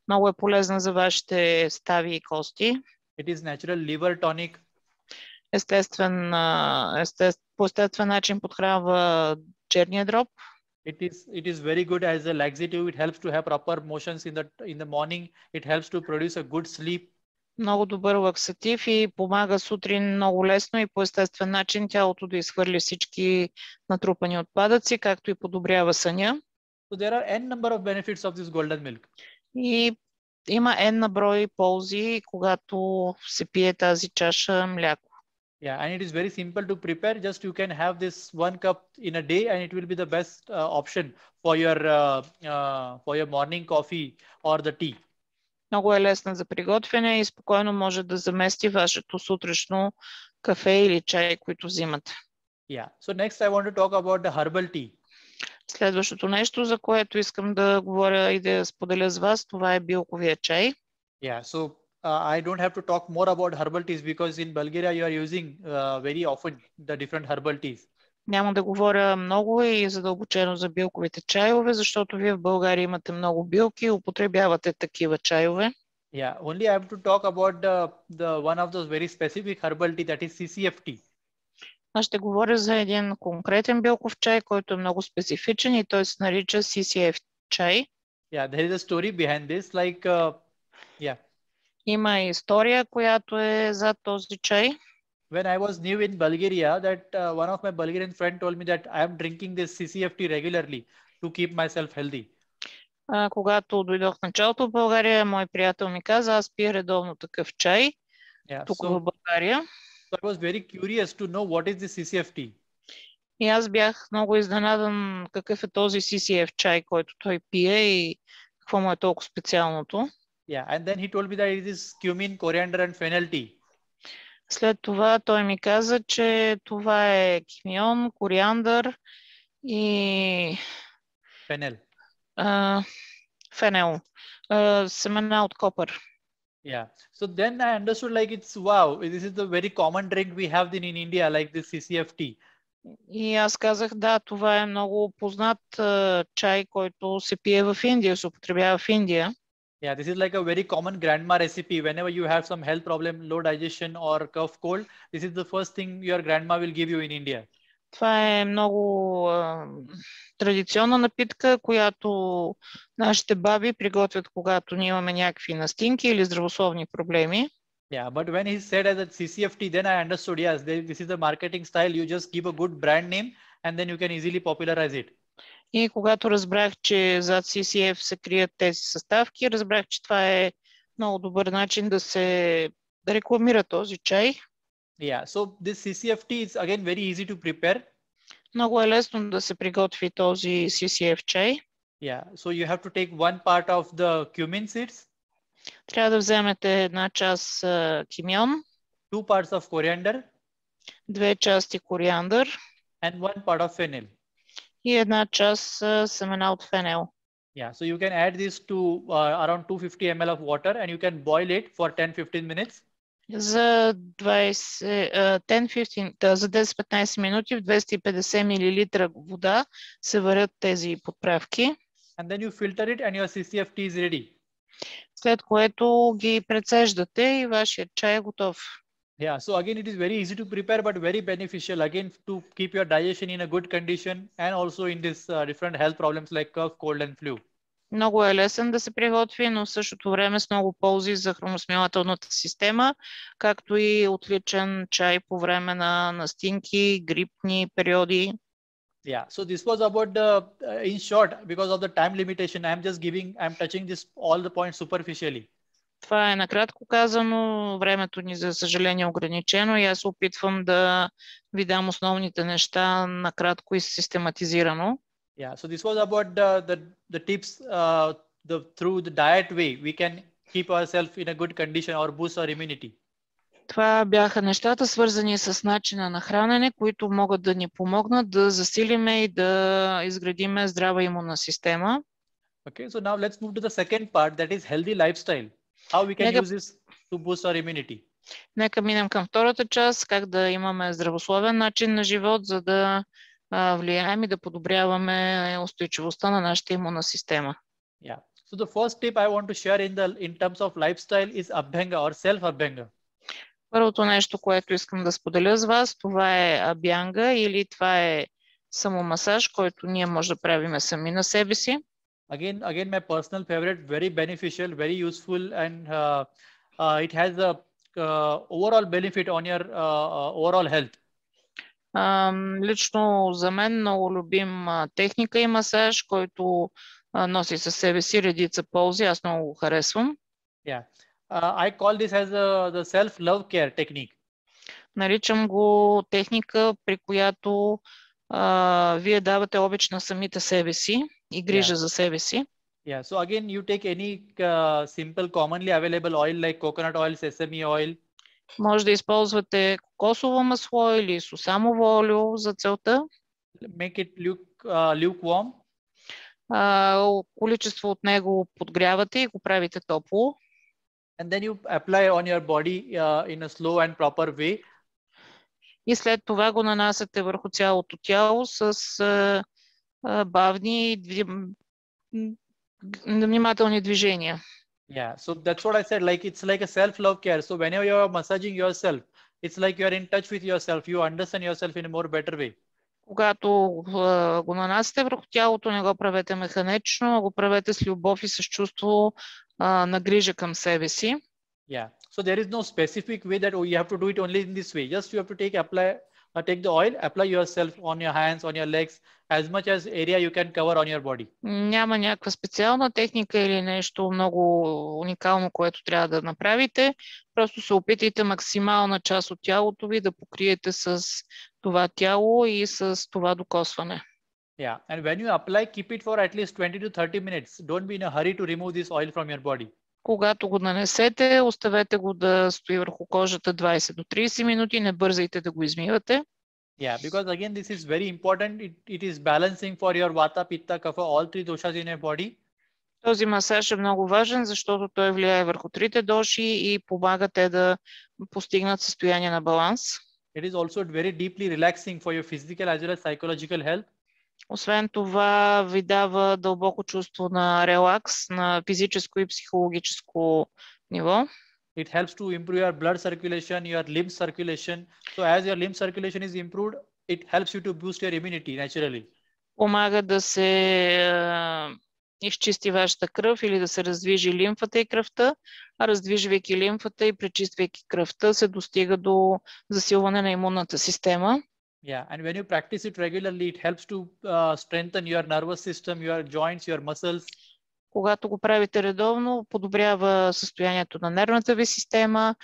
Много е полезна за вашите стави и кости. It is natural liver tonic. По естествен начин подхранва черния дроб. It is very good as a laxative. It helps to have proper motions in the morning. It helps to produce a good sleep. Много добър лаксатив и помага сутрин много лесно и по естествен начин тялото да изхвърли всички натрупани отпадъци, както и подобрява съня. So there are n number of benefits of this golden milk. И има n на брой ползи, когато се пие тази чаша мляко. Yeah, and it is very simple to prepare. Just you can have this 1 cup in a day, and it will be the best option for your morning coffee or the tea. Много е лесна за приготвяне и спокойно може да замести вашето сутрешно кафе или чай, които взимате. Yeah. So next I want to talk about the herbal tea. Следващото нещо, за което искам да говоря и да споделя с вас, това е билковия чай. Yeah. So I don't have to talk more about herbal teas because in Bulgaria you are using very often the different herbal teas. Няма да говоря много и задълбочено за билковите чайове, защото вие в България имате много билки и употребявате такива чайове. Yeah, only I have to talk about the one of those very specific herbal tea, that is CCFT. Аз ще говоря за един конкретен билков чай, който е много специфичен и той се нарича CCF чай. Yeah, there is a story behind this, like yeah. Има история, която е зад този чай. When I was new in Bulgaria, that one of my Bulgarian friend told me that I am drinking this CCFT regularly to keep myself healthy. Когато дойдох в началото в България, мой приятел ми каза, аз пия редовно такъв чай тук в България. So I was very curious to know what is this CCFT. И аз бях много изненадан какъв е този CCF чай, който той пие и какво му е толкова специалното. Yeah, and then he told me that it is cumin, coriander and fennel tea. След това той ми каза, че това е кимион, кориандър и фенел, семена от копър. Yeah. So then I understood like it's wow, this is the very common drink we have in India, like this CCFT. И аз казах, да, това е много познат чай, който се пие в Индия, се употребява в Индия. Yeah, this is like a very common grandma recipe. Whenever you have some health problem, low digestion or cough, cold, this is the first thing your grandma will give you in India. Това е много традиционна напитка, която нашите баби приготвят, когато ние имаме някакви настинки или здравословни проблеми. Yeah, but when he said as a CCFT, then I understood, yes, this is the marketing style. You just give a good brand name and then you can easily popularize it. И когато разбрах, че зад CCF се крият тези съставки, разбрах, че това е много добър начин да се рекламира този чай. Yeah, so this CCFT is again very easy to prepare. Много е лесно да се приготви този CCF чай. Yeah, so you have to take one part of the cumin seeds. Трябва да вземете една част кимьон, 2 parts of coriander, 2 части кориандър and 1 part of fennel. и една част семена от фенел. Yeah, so you can add this to around 250 ml of water and you can boil it for 10-15 minutes. За 10-15 минути в 250 мл вода се варят тези подправки. And then you filter it and your CCFT is ready. След което ги прецеждате и вашият чай е готов. Yeah, so again it is very easy to prepare but very beneficial again to keep your digestion in a good condition and also in this different health problems like cough, cold and flu. Много е лесен да се приготви, но в същото време с много ползи за храносмилателната система, както и отличен чай по време на настинки, грипни периоди. Yeah, so this was about the, in short, because of the time limitation, I'm touching this all the points superficially. Това е накратко казано, времето ни за съжаление е ограничено и аз опитвам да ви дам основните неща накратко и систематизирано. Yeah, so this was about the tips through the diet way we can keep ourselves in a good condition or boost our immunity. Това бяха нещата, свързани с начина на хранене, които могат да ни помогнат да засилиме и да изградиме здрава имунна система. Okay, so now let's move to the second part, that is healthy lifestyle. How we can use this to boost our immunity. Нека минем към втората част, как да имаме здравословен начин на живот, за да влияем и да подобряваме устойчивостта на нашата имунна система. Yeah. So the first tip I want to share in terms of lifestyle is abhyanga or self-abhyanga. Първото нещо, което искам да споделя с вас, това е абянга или това е самомасаж, който ние може да правим сами на себе си. Again, my personal favorite, very beneficial, very useful, and it has a overall benefit on your overall health. Лично за мен много любим техника и масаж, който носи със себе си редица ползи. Аз много го харесвам. Yeah. I call this as the self-love care technique. Наричам го техника, при която вие давате обич на самите себе си и грижа за себе си. Yeah, so again you take any simple commonly available oil like coconut oil, sesame oil. Може да използвате кокосово масло или сусамово олио за целта. Make it lukewarm. Количество от него подгрявате и го правите топло. And then you apply on your body in a slow and proper way. И след това го нанасяте върху цялото тяло с бавни и внимателни движения. Yeah, so that's what I said, like it's like a self-love care. So whenever you are massaging yourself, it's like you are in touch with yourself. You understand yourself in a more better way. Когато го нанасяте върху тялото, не го правете механично, а го правете с любов и с чувство на грижа към себе си. Yeah, so there is no specific way that you have to do it only in this way. Just you have to take the oil, apply yourself on your hands, on your legs, as much as area you can cover on your body. Няма някаква специална техника или нещо много уникално, което трябва да направите. Просто се опитайте максимална част от тялото ви да покриете с това тяло и с това докосване. Yeah, and when you apply, keep it for at least 20 to 30 minutes. Don't be in a hurry to remove this oil from your body. Когато го нанесете, оставете го да стои върху кожата 20 до 30 минути, не бързайте да го измивате. Yeah, because again, this is very important. It is balancing for your vata, pitta, kapha, all three doshas in your body. Този масаж е много важен, защото той влияе върху трите доши и помага те да постигнат състояние на баланс. It is also very deeply relaxing for your physical as well as psychological health. Освен това, ви дава дълбоко чувство на релакс на физическо и психологическо ниво. It helps to improve your blood circulation, your lymph circulation. So as your lymph circulation is improved, it helps you to boost your immunity naturally. Помага да се изчисти вашата кръв или да се раздвижи лимфата и кръвта, а раздвижвайки лимфата и пречиствайки кръвта се достига до засилване на имунната система. Yeah, and when you practice it regularly, it helps to strengthen your nervous system, your joints, your muscles. Когато го правите редовно, подобрява състоянието на нервната ви система,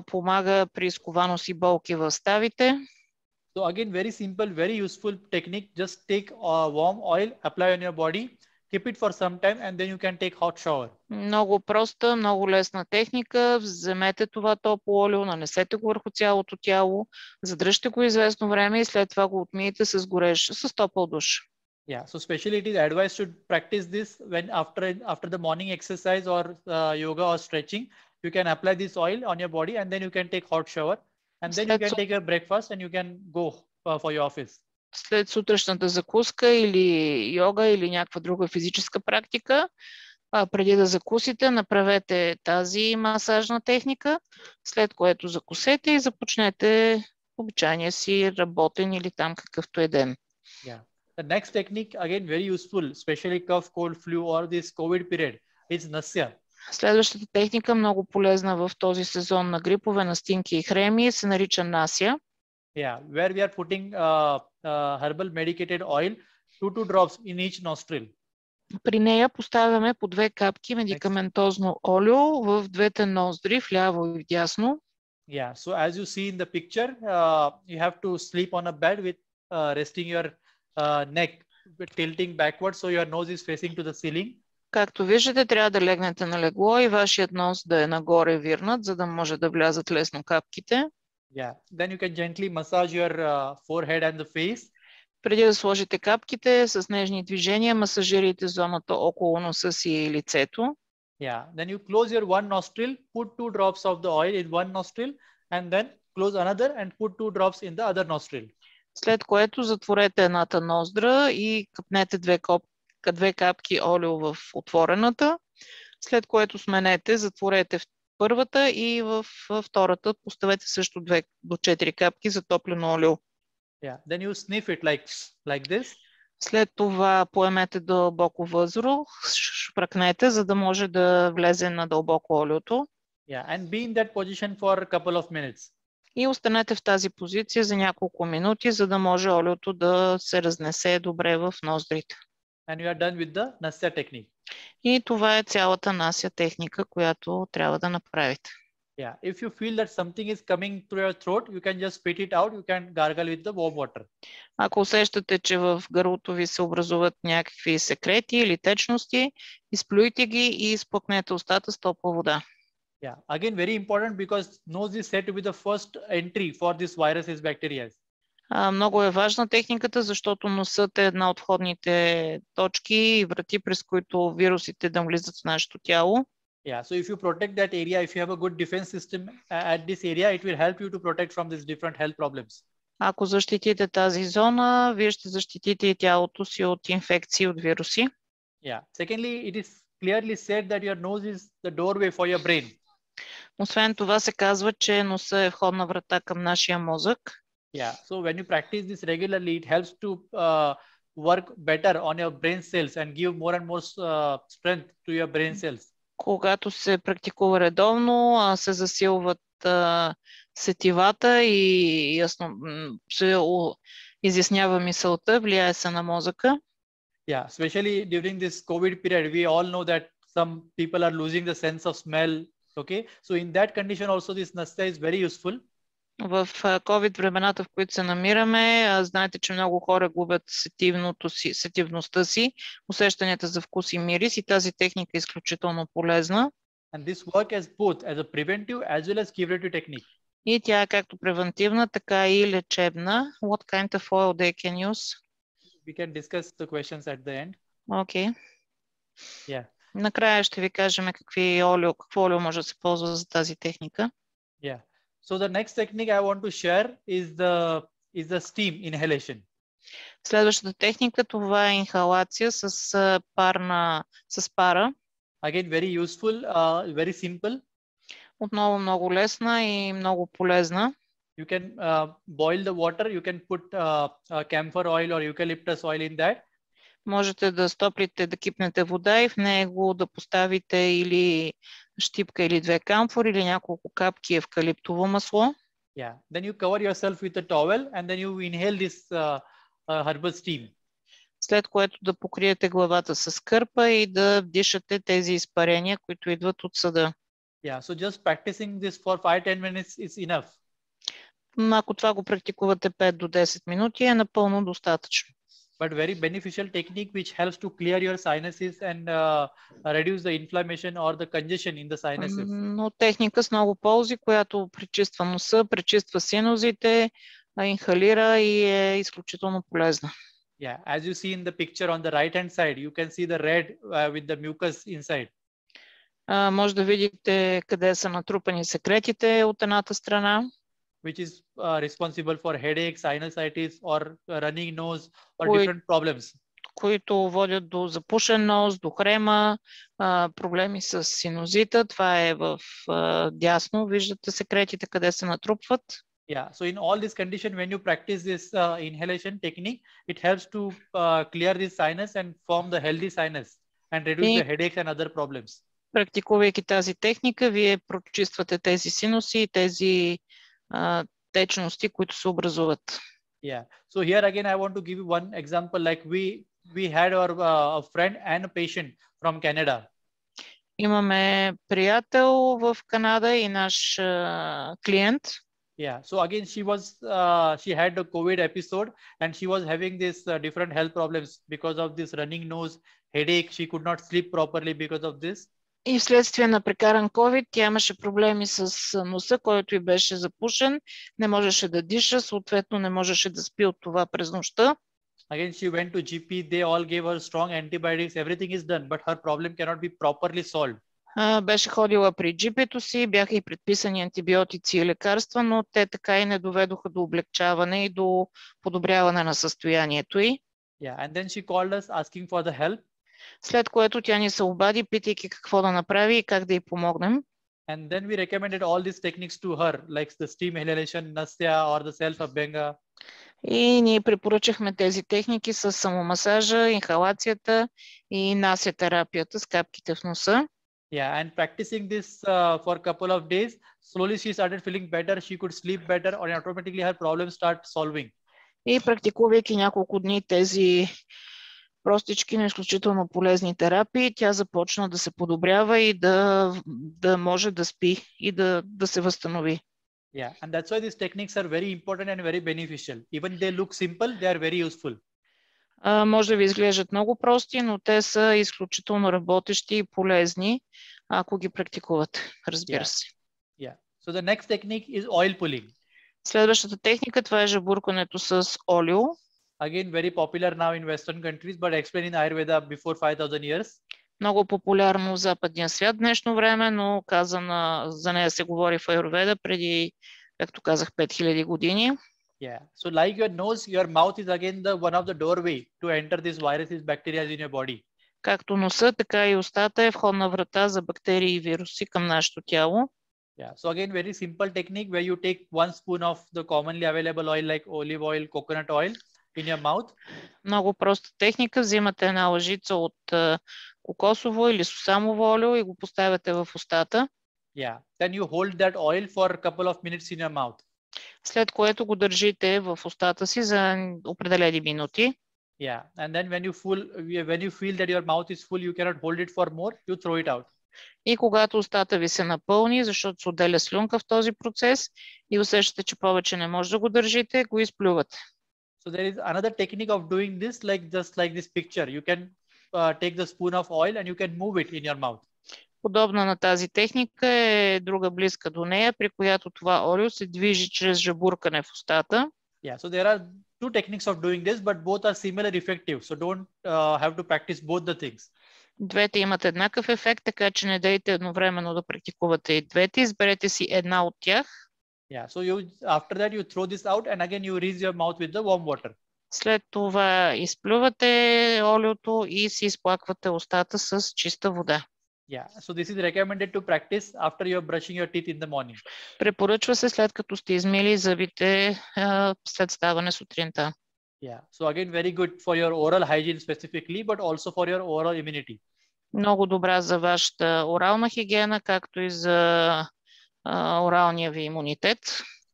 помага при изкуваност и болки в ставите. So again, very simple, very useful technique. Just take warm oil, apply on your body, keep it for some time, and then you can take hot shower. Много проста, много лесна техника. Вземете това топло олио, нанесете го върху цялото тяло, задръжте го известно време и след това го отмиете с топъл душ. Yeah, so especially it is advised to practice this when after the morning exercise or yoga or stretching. You can apply this oil on your body and then you can take hot shower and then you can take a breakfast and you can go for your office. След сутрешната закуска или йога или някаква друга физическа практика, преди да закусите, направете тази масажна техника, след което закусете и започнете обичайния си работен или там какъвто е ден. Yeah. The next technique, again very useful, especially cough, cold, flu or this COVID period, is Nasya. Следващата техника, много полезна в този сезон на грипове, настинки и хреми, се нарича Насия. Yeah, where we are putting herbal medicated oil, 2 drops in each nostril. При нея поставяме по 2 капки медикаментозно олио в двете ноздри, вляво и вдясно. Yeah, so as you see in the picture, you have to sleep on a bed with resting your neck tilting backwards, so your nose is facing to the ceiling. Както виждате, трябва да легнете на легло и вашият нос да е нагоре вирнат, за да може да влязат лесно капките. Yeah, then you can gently massage your forehead and the face. Преди да сложите капките, с нежни движения масажирайте зоната около носа си и лицето. Yeah, then you close your one nostril, put 2 drops of the oil in one nostril and then close another and put 2 drops in the other nostril. След което затворете едната ноздра и къпнете 2 капки олио в отворената, след което сменете, затворете в първата и в втората поставете също 2 до 4 капки затоплено олио. Yeah, then you sniff it like this. След това поемете дълбоко въздух, шпракнете, за да може да влезе на дълбоко олиото. Yeah, and be in that position for a couple of minutes. И останете в тази позиция за няколко минути, за да може олиото да се разнесе добре в ноздрите. And you are done with the Nasya technique. И това е цялата Насия техника, която трябва да направите. Yeah, if you feel that something is coming through your throat, you can just spit it out. You can gargle with the warm water. Ако усещате, че в гърлото ви се образуват някакви секрети или течности, изплюйте ги и изпъкнете устата с топла вода. Yeah, again very important because nose is said to be the first entry for this virus bacteria. Много е важна техниката, защото носът е една от входните точки и врати, през които вирусите да влизат в нашето тяло. Yeah, so if you protect that area, if you have a good defense system at this area, it will help you to protect from these different health problems. Ако защитите тази зона, вие ще защитите и тялото си от инфекции, от вируси. Yeah. Secondly, it is clearly said that your nose is the doorway for your brain. Освен това се казва, че носа е входна врата към нашия мозък. Yeah, so when you practice this regularly, it helps to work better on your brain cells and give more and more strength to your brain cells. Когато се практикува редовно, се засилват сетивата и ясно се изяснява мисълта, влияе се на мозъка. Yeah, especially during this COVID period, we all know that some people are losing the sense of smell. Okay, so in that condition also this Nasya is very useful. В COVID времената, в които се намираме, знаете, че много хора губят сетивността си, усещанията за вкус и мирис и тази техника е изключително полезна. And this work as both as a preventive as well as curative technique. И тя е както превентивна, така и лечебна. What kind of oil they can use? We can discuss the questions at the end. Okay. Yeah. Накрая ще ви кажем какво олио може да се ползва за тази техника. Yeah. So the next technique I want to share is the steam inhalation. Следващата техника, това е инхалация с пара. Again, very useful, very simple. Отново много лесна и много полезна. You can boil the water. You can put camphor oil or eucalyptus oil in that. Можете да стоплите, да кипнете вода и в него да поставите или щипка или две камфори или няколко капки евкалиптово масло. Yeah. Then you cover yourself with a towel and then you inhale this herbal steam. След което да покриете главата с кърпа и да вдишате тези изпарения, които идват от съда. Yeah. So just practicing this for 5-10 minutes is enough. Ако това го практикувате 5 до 10 минути, е напълно достатъчно. But very beneficial technique which helps to clear your sinuses and reduce the inflammation or the congestion in the sinuses. Но техника с много ползи, която пречиства носа, пречиства синузите, инхалира и е изключително полезна. Yeah, as you see in the picture on the right hand side, you can see the red with the mucus inside. Може да видите къде са натрупани секретите от едната страна. Which is responsible for headache, sinusitis or running nose or different problems. Които водят до запушен нос, до хрема, проблеми с синузита. Това е в дясно. Виждате секретите къде се натрупват. Yeah, so in all this condition, when you practice this inhalation technique, it helps to clear this sinus and form the healthy sinus and reduce the headaches and other problems. Практикувайки тази техника, вие прочиствате тези синуси и тези течности, които се образуват. Yeah. So here again, I want to give you one example. Like we had our a friend and a patient from Canada. Имаме приятел в Канада и наш клиент. Yeah. So again, she had the COVID episode and she was having this different health problems because of this running nose, headache. She could not sleep properly because of this. И вследствие на прекаран COVID, тя имаше проблеми с носа, който й беше запушен, не можеше да диша, съответно не можеше да спи от това през нощта. Again, she went to GP, they all gave her strong antibiotics, everything is done, but her problem cannot be properly solved. Беше ходила при GP-то си, бяха и предписани антибиотици и лекарства, но те така и не доведоха до облегчаване и до подобряване на състоянието й. Yeah, and then she called us asking for the help. След което тя ни се обади, питайки какво да направи и как да й помогнем. And then we recommended all these techniques to her, like the steam inhalation, nasya or the self-abhyanga. И ние препоръчахме тези техники с самомасажа, инхалацията и насya терапията с капките в носа. Yeah, and practicing this for a couple of days, slowly she started feeling better, she could sleep better, and automatically her problems start solving. И практикувайки няколко дни тези простички, но изключително полезни терапии, тя започна да се подобрява и да може да спи и да се възстанови. Yeah, and that's why these techniques are very important and very beneficial. Even they look simple, they are very useful. Може да ви изглеждат много прости, но те са изключително работещи и полезни, ако ги практикувате, разбира се. Yeah. So the next technique is oil pulling. Следващата техника, това е жабуркането с олио. Again, very popular now in Western countries, but explained in Ayurveda before 5000 years. Много популярно в западния свят днешно време, но за нея се говори в Аюрведа преди, както казах, 5000 години. Yeah. So like your nose, your mouth is again the one of the doorway to enter these viruses, bacteria in your body. Както носа, така и устата е входна врата за бактерии и вируси към нашето тяло. Yeah. So again, very simple technique where you take 1 spoon of the commonly available oil like olive oil, coconut oil in your mouth. Много проста техника. Взимате една лъжица от кокосово или сусамово олио и го поставяте в устата. Yeah. Then you hold that oil for a couple of minutes in your mouth. След което го държите в устата си за определени минути. Yeah. And then when you feel that your mouth is full, you cannot hold it for more, you throw it out. И когато устата ви се напълни, защото се отделя слюнка в този процес и усещате, че повече не може да го държите, го изплювате. So there is another technique of doing this, just like this picture. You can take the spoon of oil and you can move it in your mouth. Подобна на тази техника е друга близка до нея, при която това олио се движи чрез жабуркане в устата. Yeah, so there are two techniques of doing this, but both are similar effective. So don't have to practice both the things. Двете имат еднакъв ефект, така че не дейте едновременно да практикувате и двете. Изберете си една от тях. Yeah, so after that you throw this out and again you rinse your mouth with the warm water. След това изплювате олиото и си изплаквате устата с чиста вода. Yeah, so this is recommended to practice after you're brushing your teeth in the morning. Препоръчва се след като сте измили зъбите след ставане сутринта. Yeah, so again, very good for your oral hygiene specifically, but also for your oral immunity. Много добра за вашата орална хигиена, както и за оралния ви имунитет.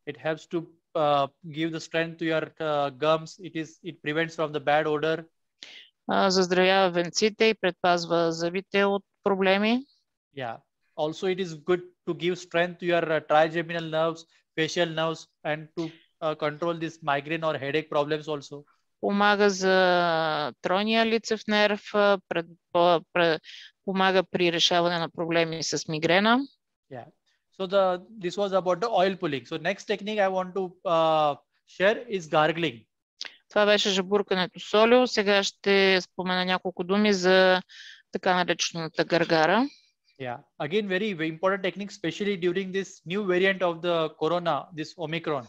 It helps to give the strength to your gums. It prevents from the bad odor. Заздравява венците и предпазва зъбите от проблеми. Yeah. Also, it is good to give strength to your trigeminal nerves, facial nerves, and to control this migraine or headache problems also. Помага за тройния лицев нерв, помага при решаване на проблеми с мигрена. Yeah. So this was about the oil pulling. So next technique I want to share is gargling. Това беше жабуркането с олио. Сега ще спомена няколко думи за така наречената гаргара. Yeah. Again, very, very important technique, especially during this new variant of the corona, this Omicron.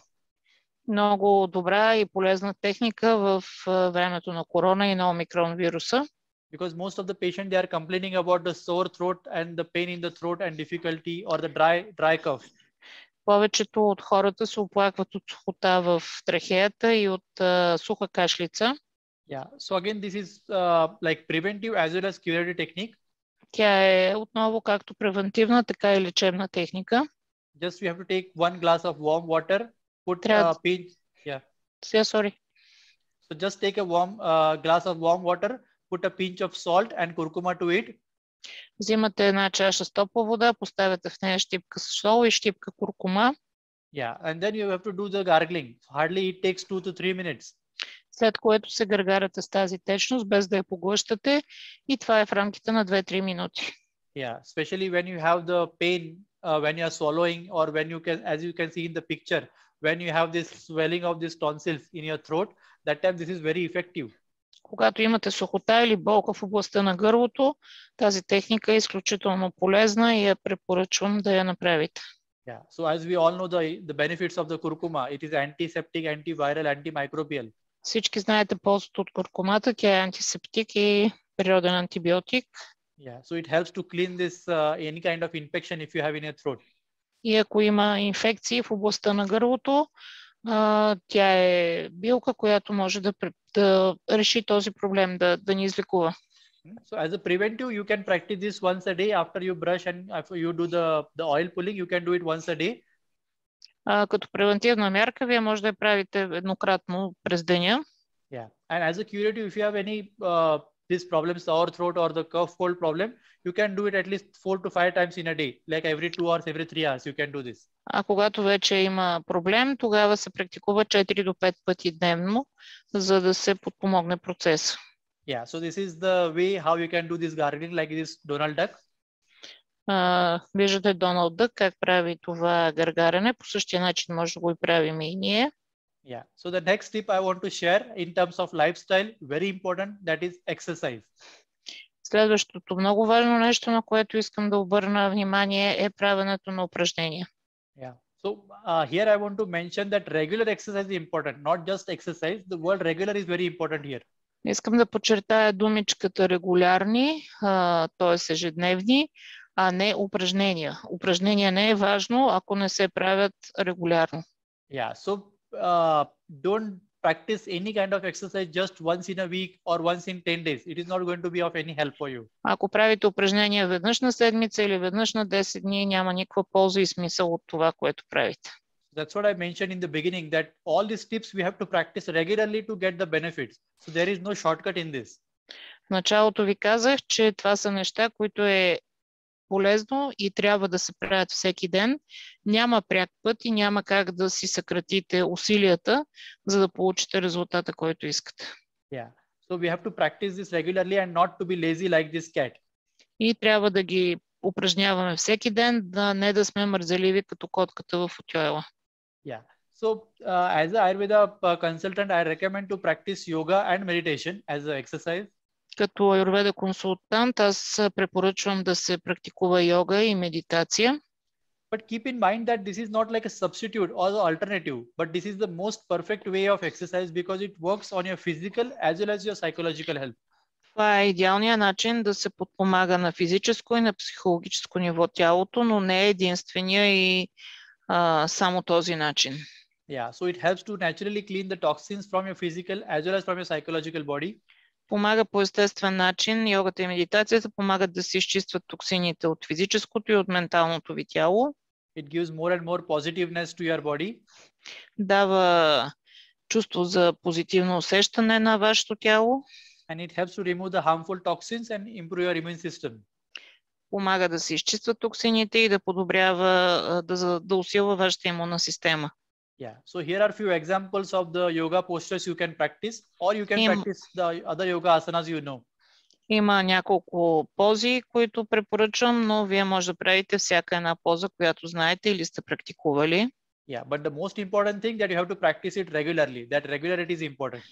Много добра и полезна техника в времето на корона и на омикрон вируса. Because most of the patients, they are complaining about the sore throat and the pain in the throat and difficulty or the dry cough. Повечето от хората се оплакват от сухота в трахеята и от суха кашлица. Yeah. So again, this is like preventive as well as curative technique. Тя е отново както превентивна, така и лечебна техника. Just we have to take 1 glass of warm water, put a pinch. Yeah. Sorry. So just take a warm glass of warm water, put a pinch of salt and curcuma to it. Взимате една чаша с топла вода, поставяте в нея щипка сол и щипка куркума. Yeah, and then you have to do the gargling. Hardly it takes 2 to 3 minutes. След което се гаргарате с тази течност, без да я поглъщате, и това е в рамките на 2-3 минути. Yeah, especially when you have the pain when you are swallowing, or when you can, as you can see in the picture, when you have this swelling of these tonsils in your throat, that time this is very effective. Когато имате сухота или болка в областта на гърлото, тази техника е изключително полезна и я препоръчвам да я направите. Yeah. So as we all know the benefits of the curcuma, it is antiseptic, antiviral, antimicrobial. Всички знаете ползата от куркумата, тя е антисептик и природен антибиотик. Yeah. So it helps to clean this any kind of infection if you have in your throat. И ако има инфекции в областта на гърлото, тя е билка, която може да реши този проблем, да ни излекува. So as a preventive, you can practice this once a day after you brush and after you do the oil pulling, you can do it once a day. Като превентивна мярка, вие може да я правите еднократно през деня. Yeah. And as a curative, if you have any this problem, sore throat or the cough cold problem, you can do it at least 4 to 5 times in a day, like every 2 hours, every 3 hours, you can do this. А когато вече има проблем, тогава се практикува 4 до 5 пъти дневно, за да се подпомогне процеса. Yeah, so this is the way how you can do this gargling, like this Donald Duck. Виждате Доналд Дък как прави това гаргарене, по същия начин може да го и правим и ние. Yeah. So the next tip I want to share in terms of lifestyle, very important, that is exercise. Следващото много важно нещо, на което искам да обърна внимание, е правенето на упражнения. Yeah. So here I want to mention that regular exercise is important, not just exercise. The word regular is very important here. Искам да подчертая думичката регулярни, т.е. ежедневни, а не упражнения. Упражнения не е важно, ако не се правят регулярно. Yeah. So don't practice any kind of exercise just once in a week or once in 10 days. It is not going to be of any help for you. Ако правите упражнения веднъж на седмица или веднъж на 10 дни, няма никаква полза и смисъл от това, което правите. That's what I mentioned in the beginning, that all these tips we have to practice regularly to get the benefits. So there is no shortcut in this. В началото ви казах, че това са неща, които е полезно и трябва да се правят всеки ден. Няма пряк път и няма как да си съкратите усилията, за да получите резултата, който искате. Yeah. So we have to practice this regularly and not to be lazy like this cat. И трябва да ги упражняваме всеки ден, да не да сме мързеливи като котката в отюела. Yeah. So as an Ayurveda consultant, I recommend to practice yoga and meditation as an exercise. Като аюрведа консултант, аз препоръчвам да се практикува йога и медитация. But keep in mind that this is not like a substitute or the alternative, but this is the most perfect way of exercise because it works on your physical as well as your psychological health. Това е идеалният начин да се подпомага на физическо и на психологическо ниво тялото, но не е единствения и само този начин. Yeah, so it helps to naturally clean the toxins from your physical as well as from your psychological body. Помага по естествен начин. Йогата и медитацията помагат да се изчистват токсините от физическото и от менталното ви тяло. It gives more and more positiveness to your body. Дава чувство за позитивно усещане на вашето тяло. And it helps to remove the harmful toxins and improve your immune system. Помага да се изчистват токсините и да подобрява, да усилва вашата имунна система. Yeah. So here are few examples of the yoga postures you can practice, or you can practice the other yoga asanas you know. Има няколко пози, които препоръчвам, но вие може да правите всяка една поза, която знаете или сте практикували. Yeah, but the most important thing that you have to practice it regularly. That regularity is important.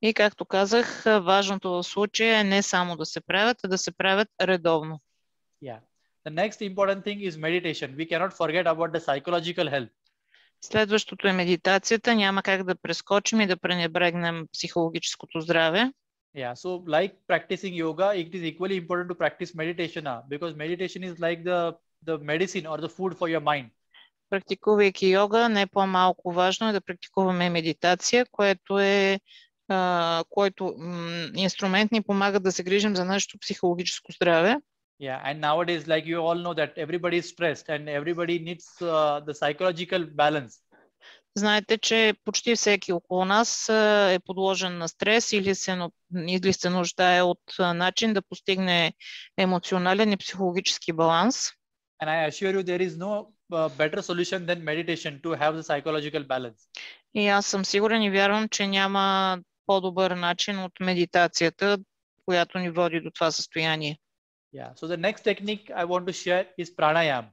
И както казах, важното в случая е не само да се правят, а да се правят редовно. Yeah. The next important thing is meditation. We cannot forget about the psychological health. Следващото е медитацията. Няма как да прескочим и да пренебрегнем психологическото здраве. Yeah, so like practicing yoga, it is equally important to practice meditation because meditation is like the medicine or the food for your mind. Практикувайки йога, не по-малко важно е да практикуваме медитация, който инструмент ни помага да се грижим за нашето психологическо здраве. Yeah, and nowadays, like you all know that everybody is stressed and everybody needs the psychological balance. Знаете, че почти всеки около нас е подложен на стрес или се нуждае от начин да постигне емоционален и психологически баланс. And I assure you there is no better solution than meditation to have the psychological balance. И аз съм сигурен и вярвам, че няма по-добър начин от медитацията, която ни води до това състояние. Yeah. So the next technique I want to share is pranayam.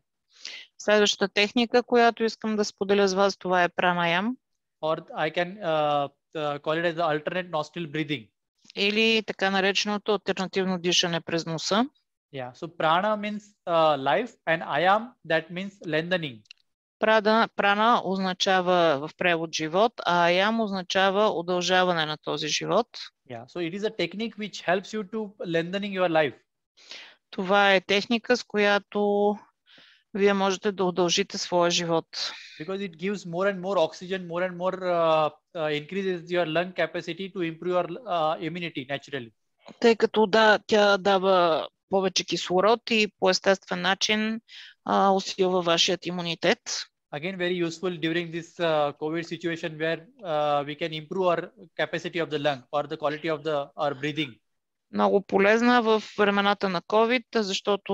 Следващата техника, която искам да споделя с вас, това е пранаям. Or I can call it as the alternate nostril breathing. Или така нареченото алтернативно дишане през носа. Yeah. So prana means life and ayam that means lengthening. Прана означава в превод живот, а аям означава удължаване на този живот. Yeah. So it is a technique which helps you to lengthening your life. Това е техника, с която вие можете да удължите своя живот. Because it gives more and more oxygen, more and more increases your lung capacity to improve your immunity naturally. Тъй като тя дава повече кислород и по естествен начин усилва вашият имунитет. Again, very useful during this COVID situation where we can improve our capacity of the lung or the quality of our breathing. Много полезна в времената на COVID, защото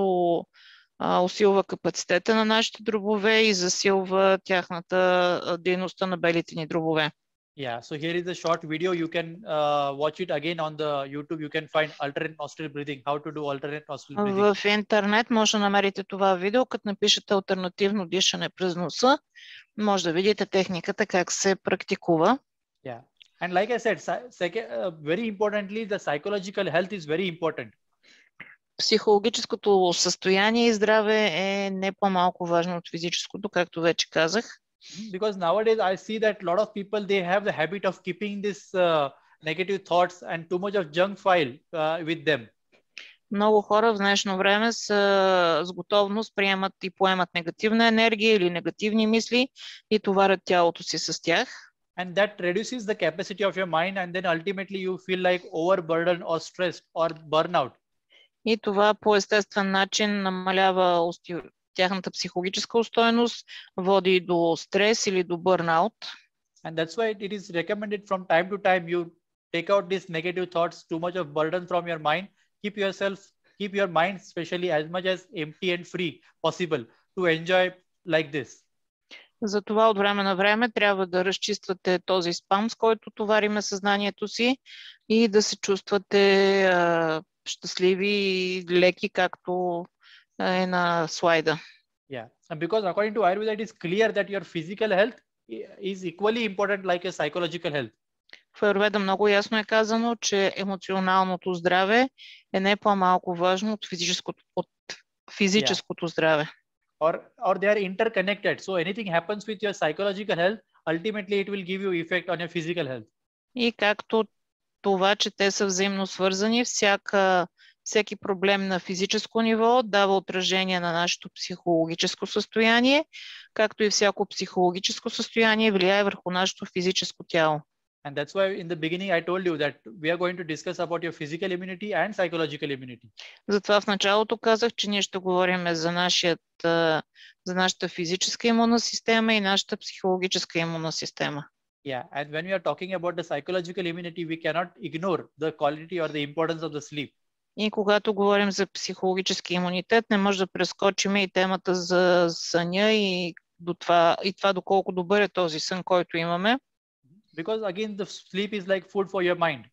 усилва капацитета на нашите дробове и засилва тяхната дейността на белите ни дробове. Yeah, so here is a short video. You can watch it again on the YouTube. You can find alternate nostril breathing. How to do alternate nostril breathing. В интернет може да намерите това видео, като напишете алтернативно дишане през носа. Може да видите техниката как се практикува. Yeah. And like I said, very importantly, the psychological health is very important. Психологическото състояние и здраве е не по-малко важно от физическото, както вече казах. Because nowadays I see that a lot of people, they have the habit of keeping this negative thoughts and too much of junk file with them. Много хора в днешно време с готовност приемат и поемат негативна енергия или негативни мисли и товарят тялото си с тях. And that reduces the capacity of your mind and then ultimately you feel like overburdened or stressed or burnout. И това по естествен начин намалява тяхната психологическа устойност, води до стрес или до бърнаут. And that's why it is recommended from time to time you take out these negative thoughts, too much of burden from your mind. Keep your mind especially as much as empty and free possible to enjoy like this. Затова от време на време трябва да разчиствате този спам, с който товариме съзнанието си и да се чувствате щастливи и леки, както е на слайда. Yeah, and because according to Ayurveda, it is clear that your physical health is equally important like your psychological health. В Аюрведа много ясно е казано, че емоционалното здраве е не по-малко важно от физическото здраве. Or they are interconnected. So anything happens with your psychological health, ultimately it will give you effect on your physical health. И както това, че те са взаимно свързани. Всеки проблем на физическо ниво дава отражение на нашето психологическо състояние, както и всяко психологическо състояние влияе върху нашето физическо тяло. And that's why in the beginning I told you that we are going to discuss about your physical immunity and psychological immunity. Затова в началото казах, че ние ще говорим за нашата физическа имунна система и нашата психологическа имунна система. Yeah, and when we are talking about the psychological immunity, we cannot ignore the quality or the importance of the sleep. И когато говорим за психологически имунитет, не може да прескочим и темата за съня и това доколко добър е този сън, който имаме. Because again, the sleep is like food for your mind.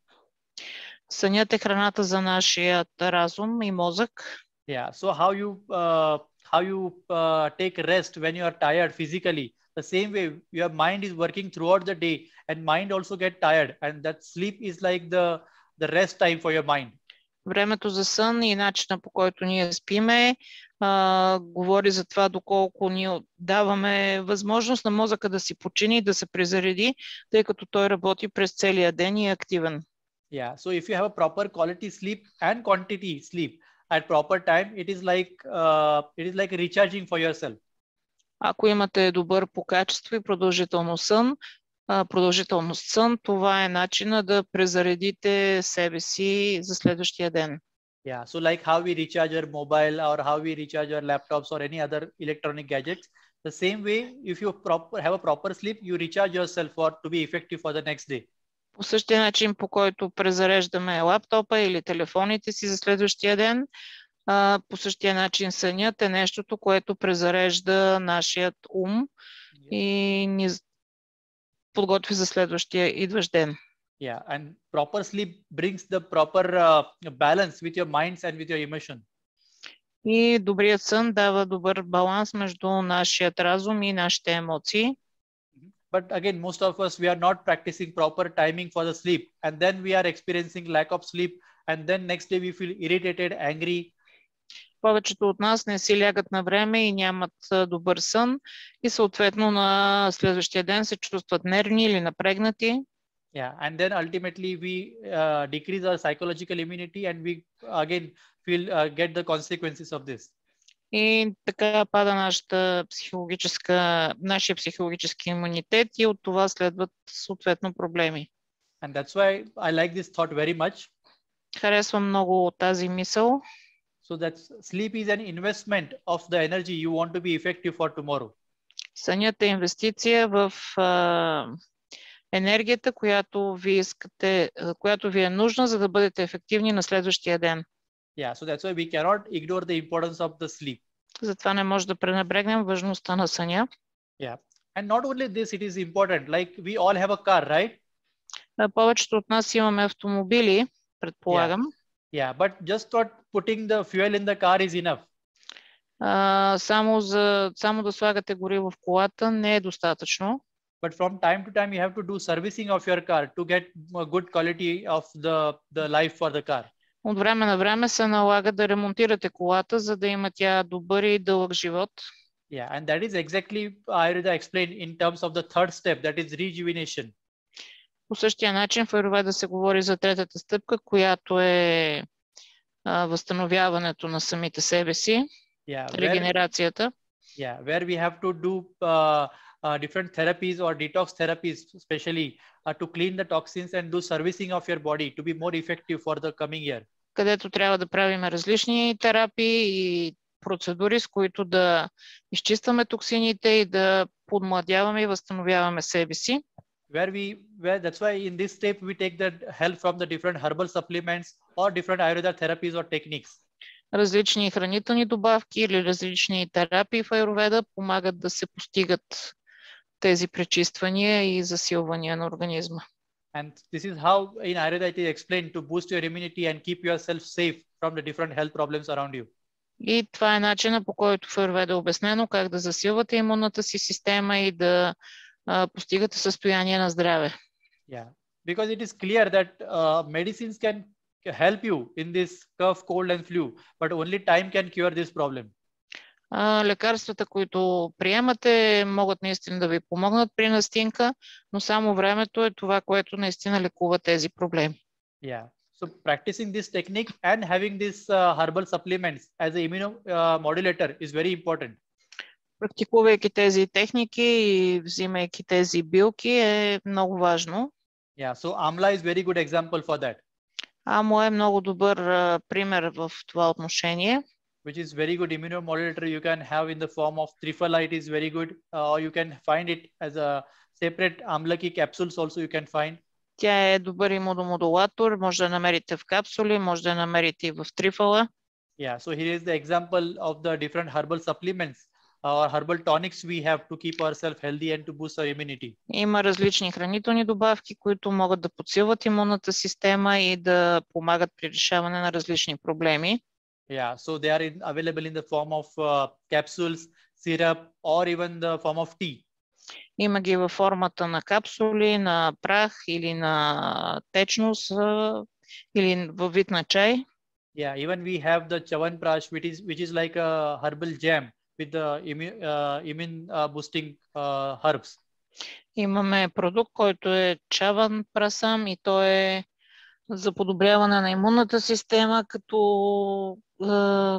Сънят е храната за нашия разум и мозък. Yeah, so how you take rest when you are tired physically. The same way, your mind is working throughout the day, and mind also get tired, and that sleep is like the rest time for your mind. Времето за сън и начина, по който ние спиме, говори за това доколко ние даваме възможност на мозъка да си почини и да се презареди, тъй като той работи през целия ден и е активен. Yeah, so if you have a proper quality sleep and quantity sleep at proper time, it is like recharging for yourself. Ако имате добър по качество и продължителност сън, това е начина да презаредите себе си за следващия ден. Yeah, so like how we recharge our mobile or how we recharge our laptops or any other electronic gadgets, the same way, if you have a proper sleep, you recharge yourself to be effective for the next day. По същия начин, по който презареждаме лаптопа или телефоните си за следващия ден, по същия начин сънят е нещото, което презарежда нашият ум и ни подготви за следващия идващ ден. Yeah, and proper sleep brings the proper balance with your minds and with your emotion. И добрият сън дава добър баланс между нашият разум и нашите емоции. But again, most of us, we are not practicing proper timing for the sleep, and then we are experiencing lack of sleep, and then next day we feel irritated, angry. Повечето от нас не си лягат на време и нямат добър сън и съответно на следващия ден се чувстват нервни или напрегнати. Yeah, and then ultimately we decrease our psychological immunity and we again get the consequences of this. И така пада нашия психологически имунитет и от това следват съответно проблеми. And that's why I like this thought very much. Харесвам много тази мисъл. So that sleep is an investment of the energy you want to be effective for tomorrow. Сънят е инвестиция в енергията, която ви е нужна, за да бъдете ефективни на следващия ден. Yeah, so that's why we cannot ignore the importance of the sleep. Затова не може да пренебрегнем важността на съня. Yeah, and not only this, it is important. Like we all have a car, right? Повечето от нас имаме автомобили, предполагам. Yeah, but just not putting the fuel in the car is enough. Само да слагате гориво в колата не е достатъчно. But from time to time you have to do servicing of your car to get a good quality of the life for the car. От време на време се налага да ремонтирате колата, за да има тя добър и дълъг живот. Yeah, and that is exactly Аюрведа explained in terms of the third step, that is rejuvenation. По същия начин в Аюрведа се говори за третата стъпка, която е възстановяването на самите себе си, регенерацията. Yeah, where we have to do different therapies or detox therapies, especially to clean the toxins and do servicing of your body to be more effective for the coming year. Където трябва да правим различни терапии и процедури, с които да изчистваме токсините и да подмладяваме и възстановяваме себе си. That's why in this step we take the help from the different herbal supplements or different Ayurveda therapies or techniques. Различни хранителни добавки или различни терапии в Аюрведа помагат да се постигат тези пречиствания и засилвания на организма. And this is how in Ayurveda it is explained to boost your immunity and keep yourself safe from the different health problems around you. И това е начинът, по който в Аюрведа е обяснено как да засилвате имунната си система и да постигате състояние на здраве. Yeah, because it is clear that medicines can help you in this cough, cold and flu, but only time can cure this problem. Лекарствата, които приемате, могат наистина да ви помогнат при настинка, но само времето е това, което наистина лекува тези проблеми. Yeah. So practicing this technique and having this herbal supplements as an immunomodulator is very important. Практикувайки тези техники и взимайки тези билки е много важно. Yeah. So amla is very good example for that. Амо е много добър пример в това отношение. Which is very good immunomodulator you can have in the form of triphala. It is very good. Or you can find it as a separate amlaki capsules also you can find. Тя е добър имуномодулатор, може да намерите в капсули, може да намерите и в трифала. Yeah, so here is the example of the different herbal supplements or herbal tonics we have to keep ourselves healthy and to boost our immunity. Има различни хранителни добавки, които могат да подсилват имунната система и да помагат при решаване на различни проблеми. Yeah, so they are available in the form of capsules, syrup, or even the form of tea. Има ги във формата на капсули, на прах или на течност или във вид на чай. Yeah, even we have the chawanprash, which is like a herbal jam with the immune boosting herbs. Имаме продукт, който е чаван прасам и то е за подобряване на имунната система като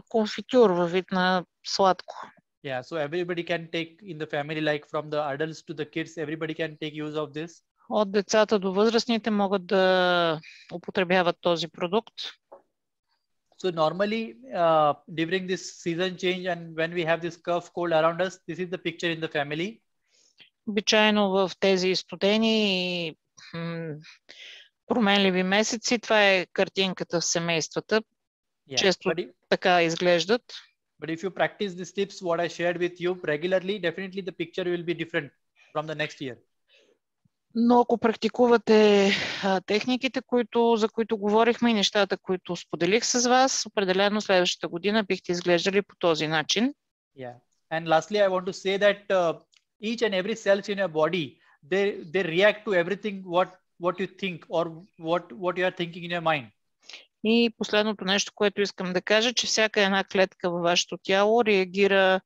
конфитюр във вид на сладко. Yeah, so everybody can take in the family, like from the adults to the kids, everybody can take use of this. От децата до възрастните могат да употребяват този продукт. So normally during this season change and when we have this cough cold around us, this is the picture in the family. Обичайно в тези студени и променливи месеци, това е картинката в семействата. Yeah, често така изглеждат. But if you practice these tips, what I shared with you regularly, definitely the picture will be different from the next year. Но ако практикувате техниките, за които говорихме и нещата, които споделих с вас, определено следващата година бихте изглеждали по този начин. Yeah. And lastly, I want to say that each and every cells in your body, they react to everything what you think or what you are thinking in your mind. И последното нещо, което искам да кажа, че всяка една клетка във вашето тяло реагира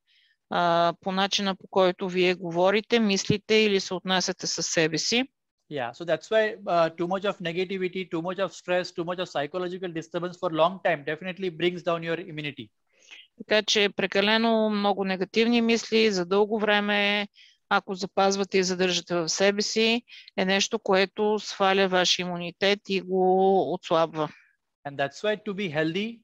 по начина, по който вие говорите, мислите или се отнасяте със себе си. Yeah, so that's why too much of negativity, too much of stress, too much of psychological disturbance for long time definitely brings down your immunity. Така че прекалено много негативни мисли за дълго време, ако запазвате и задържате в себе си, е нещо, което сваля вашия имунитет и го отслабва. And that's why to be healthy,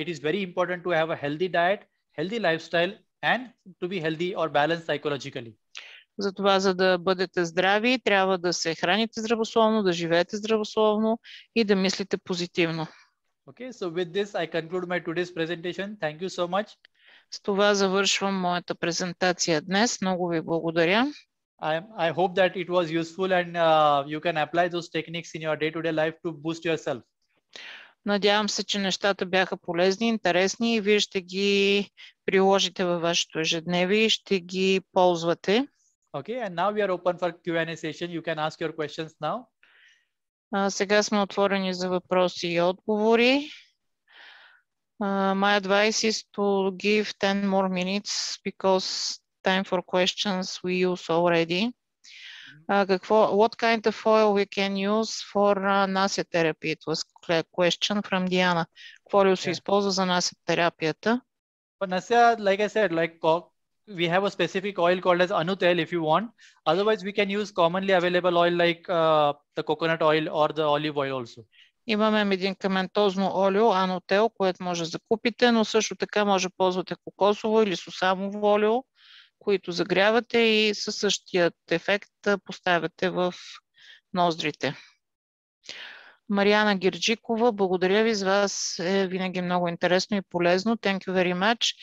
it is very important to have a healthy diet, healthy lifestyle, and to be healthy or balanced psychologically. Затова, за да бъдете здрави, трябва да се храните здравословно, да живеете здравословно и да мислите позитивно. Okay, so with this I conclude my today's presentation. Thank you so much. С това завършвам моята презентация днес. Много ви благодаря. I hope that it was useful and you can apply those techniques in your day-to-day life to boost yourself. Надявам се, че нещата бяха полезни, интересни и вие ще ги приложите във вашето ежедневие и ще ги ползвате. Okay, and now we are open for Q&A session. You can ask your questions now. Сега сме отворени за въпроси и отговори. My advice is to give 10 more minutes because time for questions we use already. What kind of oil we can use for Нашият therapy? It was a question from Diana. Какво ли се използва за Нашият терапията? For Našiят, like I said, we have a specific oil called as Untitled if you want. Otherwise, we can use commonly available oil like the coconut oil or the olive oil also. Имаме медикаментозно олио, Untitled, което може да купите, но също така може да ползвате кокосово или сусамово олио, които загрявате и със същият ефект поставяте в ноздрите. Марияна Гирджикова, благодаря ви, за вас е винаги много интересно и полезно. Thank you very much.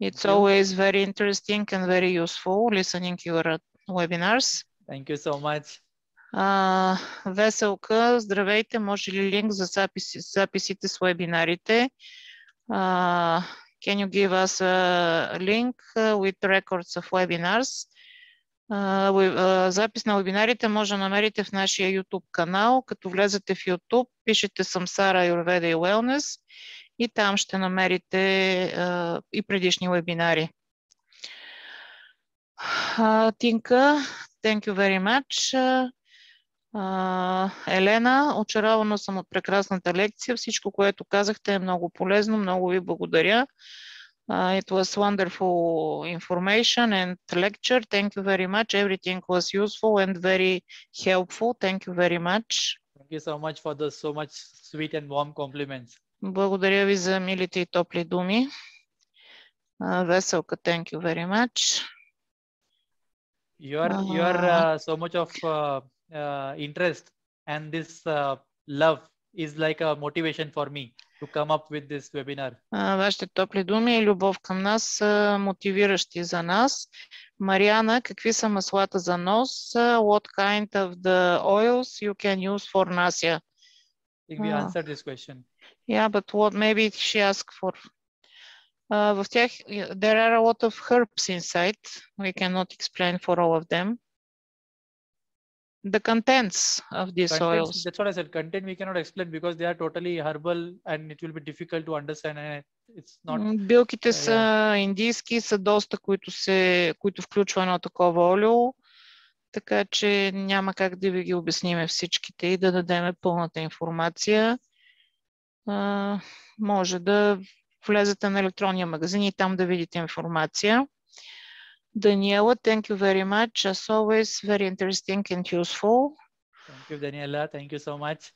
It's always very interesting and very useful listening to your webinars. Thank you so much. Веселка, здравейте, може ли линк за записите с вебинарите? Can you give us a link with records of webinars? Запис на вебинарите може да намерите в нашия YouTube канал. Като влезете в YouTube, пишете Самсара, Аюрведа и Wellness и там ще намерите и предишни вебинари. Тинка, thank you very much. Елена, очарована съм от прекрасната лекция. Всичко, което казахте е много полезно. Много ви благодаря. It was wonderful information and lecture. Thank you very much. Everything was useful and very helpful. Thank you very much. Thank you so much for the so much sweet and warm compliments. Благодаря ви за милите и топли думи. Веселка, thank you very much. You are so much of interest, and this love is like a motivation for me to come up with this webinar. Вашите топли думи и любов към нас са мотивиращи за нас. Мариана, какви са маслата за нос? What kind of the oils you can use for Nasya? I think we answered this question. Yeah, but what maybe she asked for. В тях there are a lot of herbs inside. We cannot explain for all of them. The contents of these oils. That's what I said. Content we cannot explain because they are totally herbal and it will be difficult to understand. And it's not. Билките са индийски, са доста, които включва едно такова олио, така че няма как да ви ги обясним всичките и да дадем пълната информация. Може да влезете на електронния магазин и там да видите информация. Daniela, thank you very much. As always, very interesting and useful. Thank you, Daniela. Thank you so much.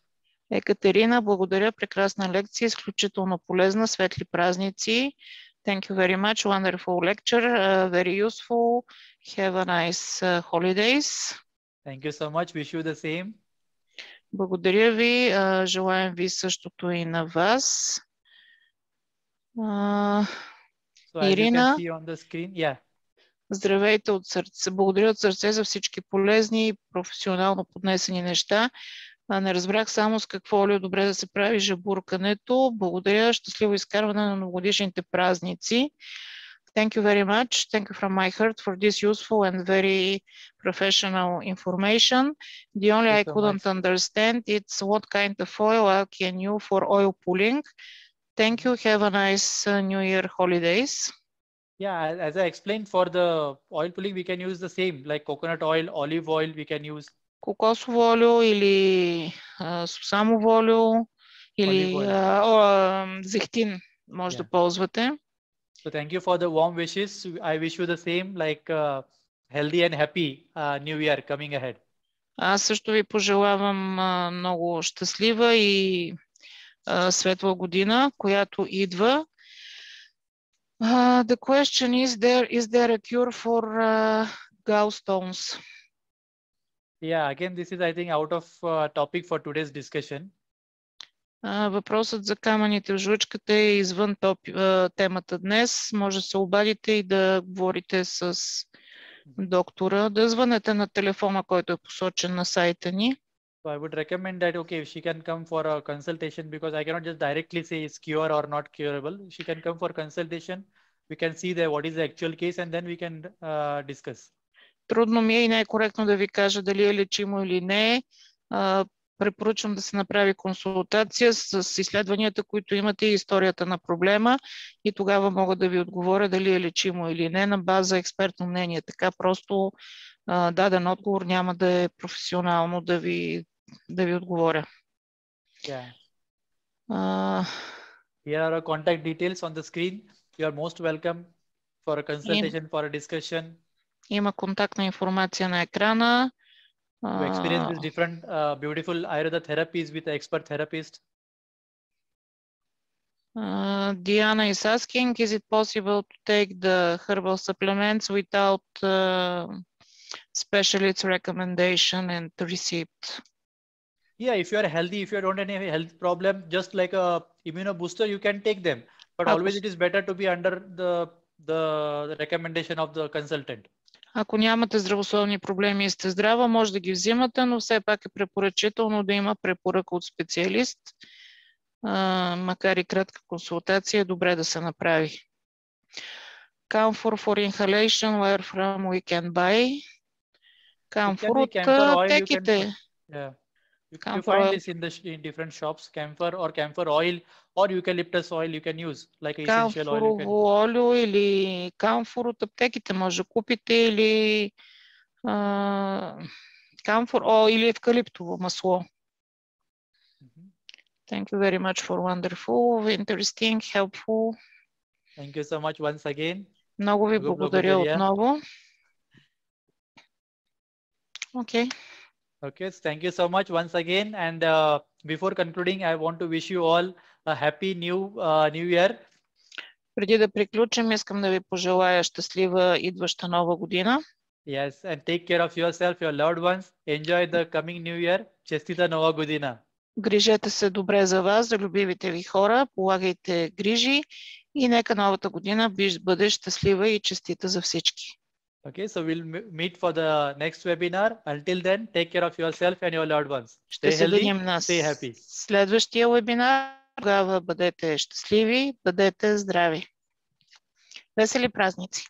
Екатерина, благодаря. Прекрасна лекция, изключително полезна. Светли празници. Thank you very much. Wonderful lecture. Very useful. Have a nice holidays. Thank you so much. Wish you the same. Благодаря ви. Желаем ви същото и на вас. Ирина. Здравейте от сърце. Благодаря от сърце за всички полезни и професионално поднесени неща. Не разбрах само с какво ли е добре да се прави жабуркането. Благодаря. Щастливо изкарване на новогодишните празници. Thank you very much. Thank you from my heart for this useful and very professional information. The only I couldn't understand it's what kind of oil can you for oil pulling. Thank you. Have a nice New Year holidays. Yeah, as I explained, for the oil pulling, we can use the same, like coconut oil, olive oil, we can use. Кокосово олио или сусамово олио или зехтин може да ползвате. So thank you for the warm wishes. I wish you the same, like healthy and happy New Year coming ahead. Аз също ви пожелавам много щастлива и светла година, която идва. The question is there a cure for gallstones? Yeah, again, this is, I think, out of topic for today's discussion. Въпросът за камъните в жлъчката е извън темата днес. Може да се обадите и да говорите с доктора, да звънете на телефона, който е посочен на сайта ни. So I would recommend that, okay, if she can come for a consultation, because I cannot just directly say it's cure or not curable. She can come for consultation. We can see what is the actual case and then we can discuss. Трудно ми е и не е коректно да ви кажа дали е лечимо или не. Препоръчвам да се направи консултация с изследванията, които имате и историята на проблема и тогава мога да ви отговоря дали е лечимо или не на база експертно мнение. Така просто даден отговор няма да е професионално да ви отговоря. Yeah. Here are our contact details on the screen. You are most welcome for a consultation, for a discussion. Има контактна информация на екрана. To experience these different beautiful Аюрведа therapies with an expert therapist. Diana is asking, is it possible to take the herbal supplements without specialist recommendation and receipt? Yeah, if you are healthy, if you don't have any health problem, just like a immunobooster, you can take them. But always it is better to be under the recommendation of the consultant. Ако нямате здравословни проблеми и сте здрава, може да ги взимате, но все пак е препоръчително да има препоръка от специалист. Макар и кратка консултация, е добре да се направи. Camphor for inhalation, where from we can buy? Camphor от аптеките. You find this in different shops, camphor or camphor oil or eucalyptus oil you can use, like essential oil. Камфорово олио или камфор от аптеките може да купите или камфор, или евкалиптово масло. Thank you very much for wonderful, interesting, helpful. Thank you so much once again. Много ви благодаря отново. Okay. Okay, thank you so much once again. And before concluding, I want to wish you all a happy new year. Преди да приключим, искам да ви пожелая щастлива идваща нова година. Yes, and take care of yourself, your loved ones. Enjoy the coming new year. Честита нова година. Грижете се добре за вас, за любимите ви хора, полагайте грижи и нека новата година бъде щастлива и честита за всички. Okay, so we'll meet for the next webinar. Until then, take care of yourself and your loved ones. Ще се видим на следващия вебинар. Тогава бъдете щастливи, бъдете здрави. Весели празници!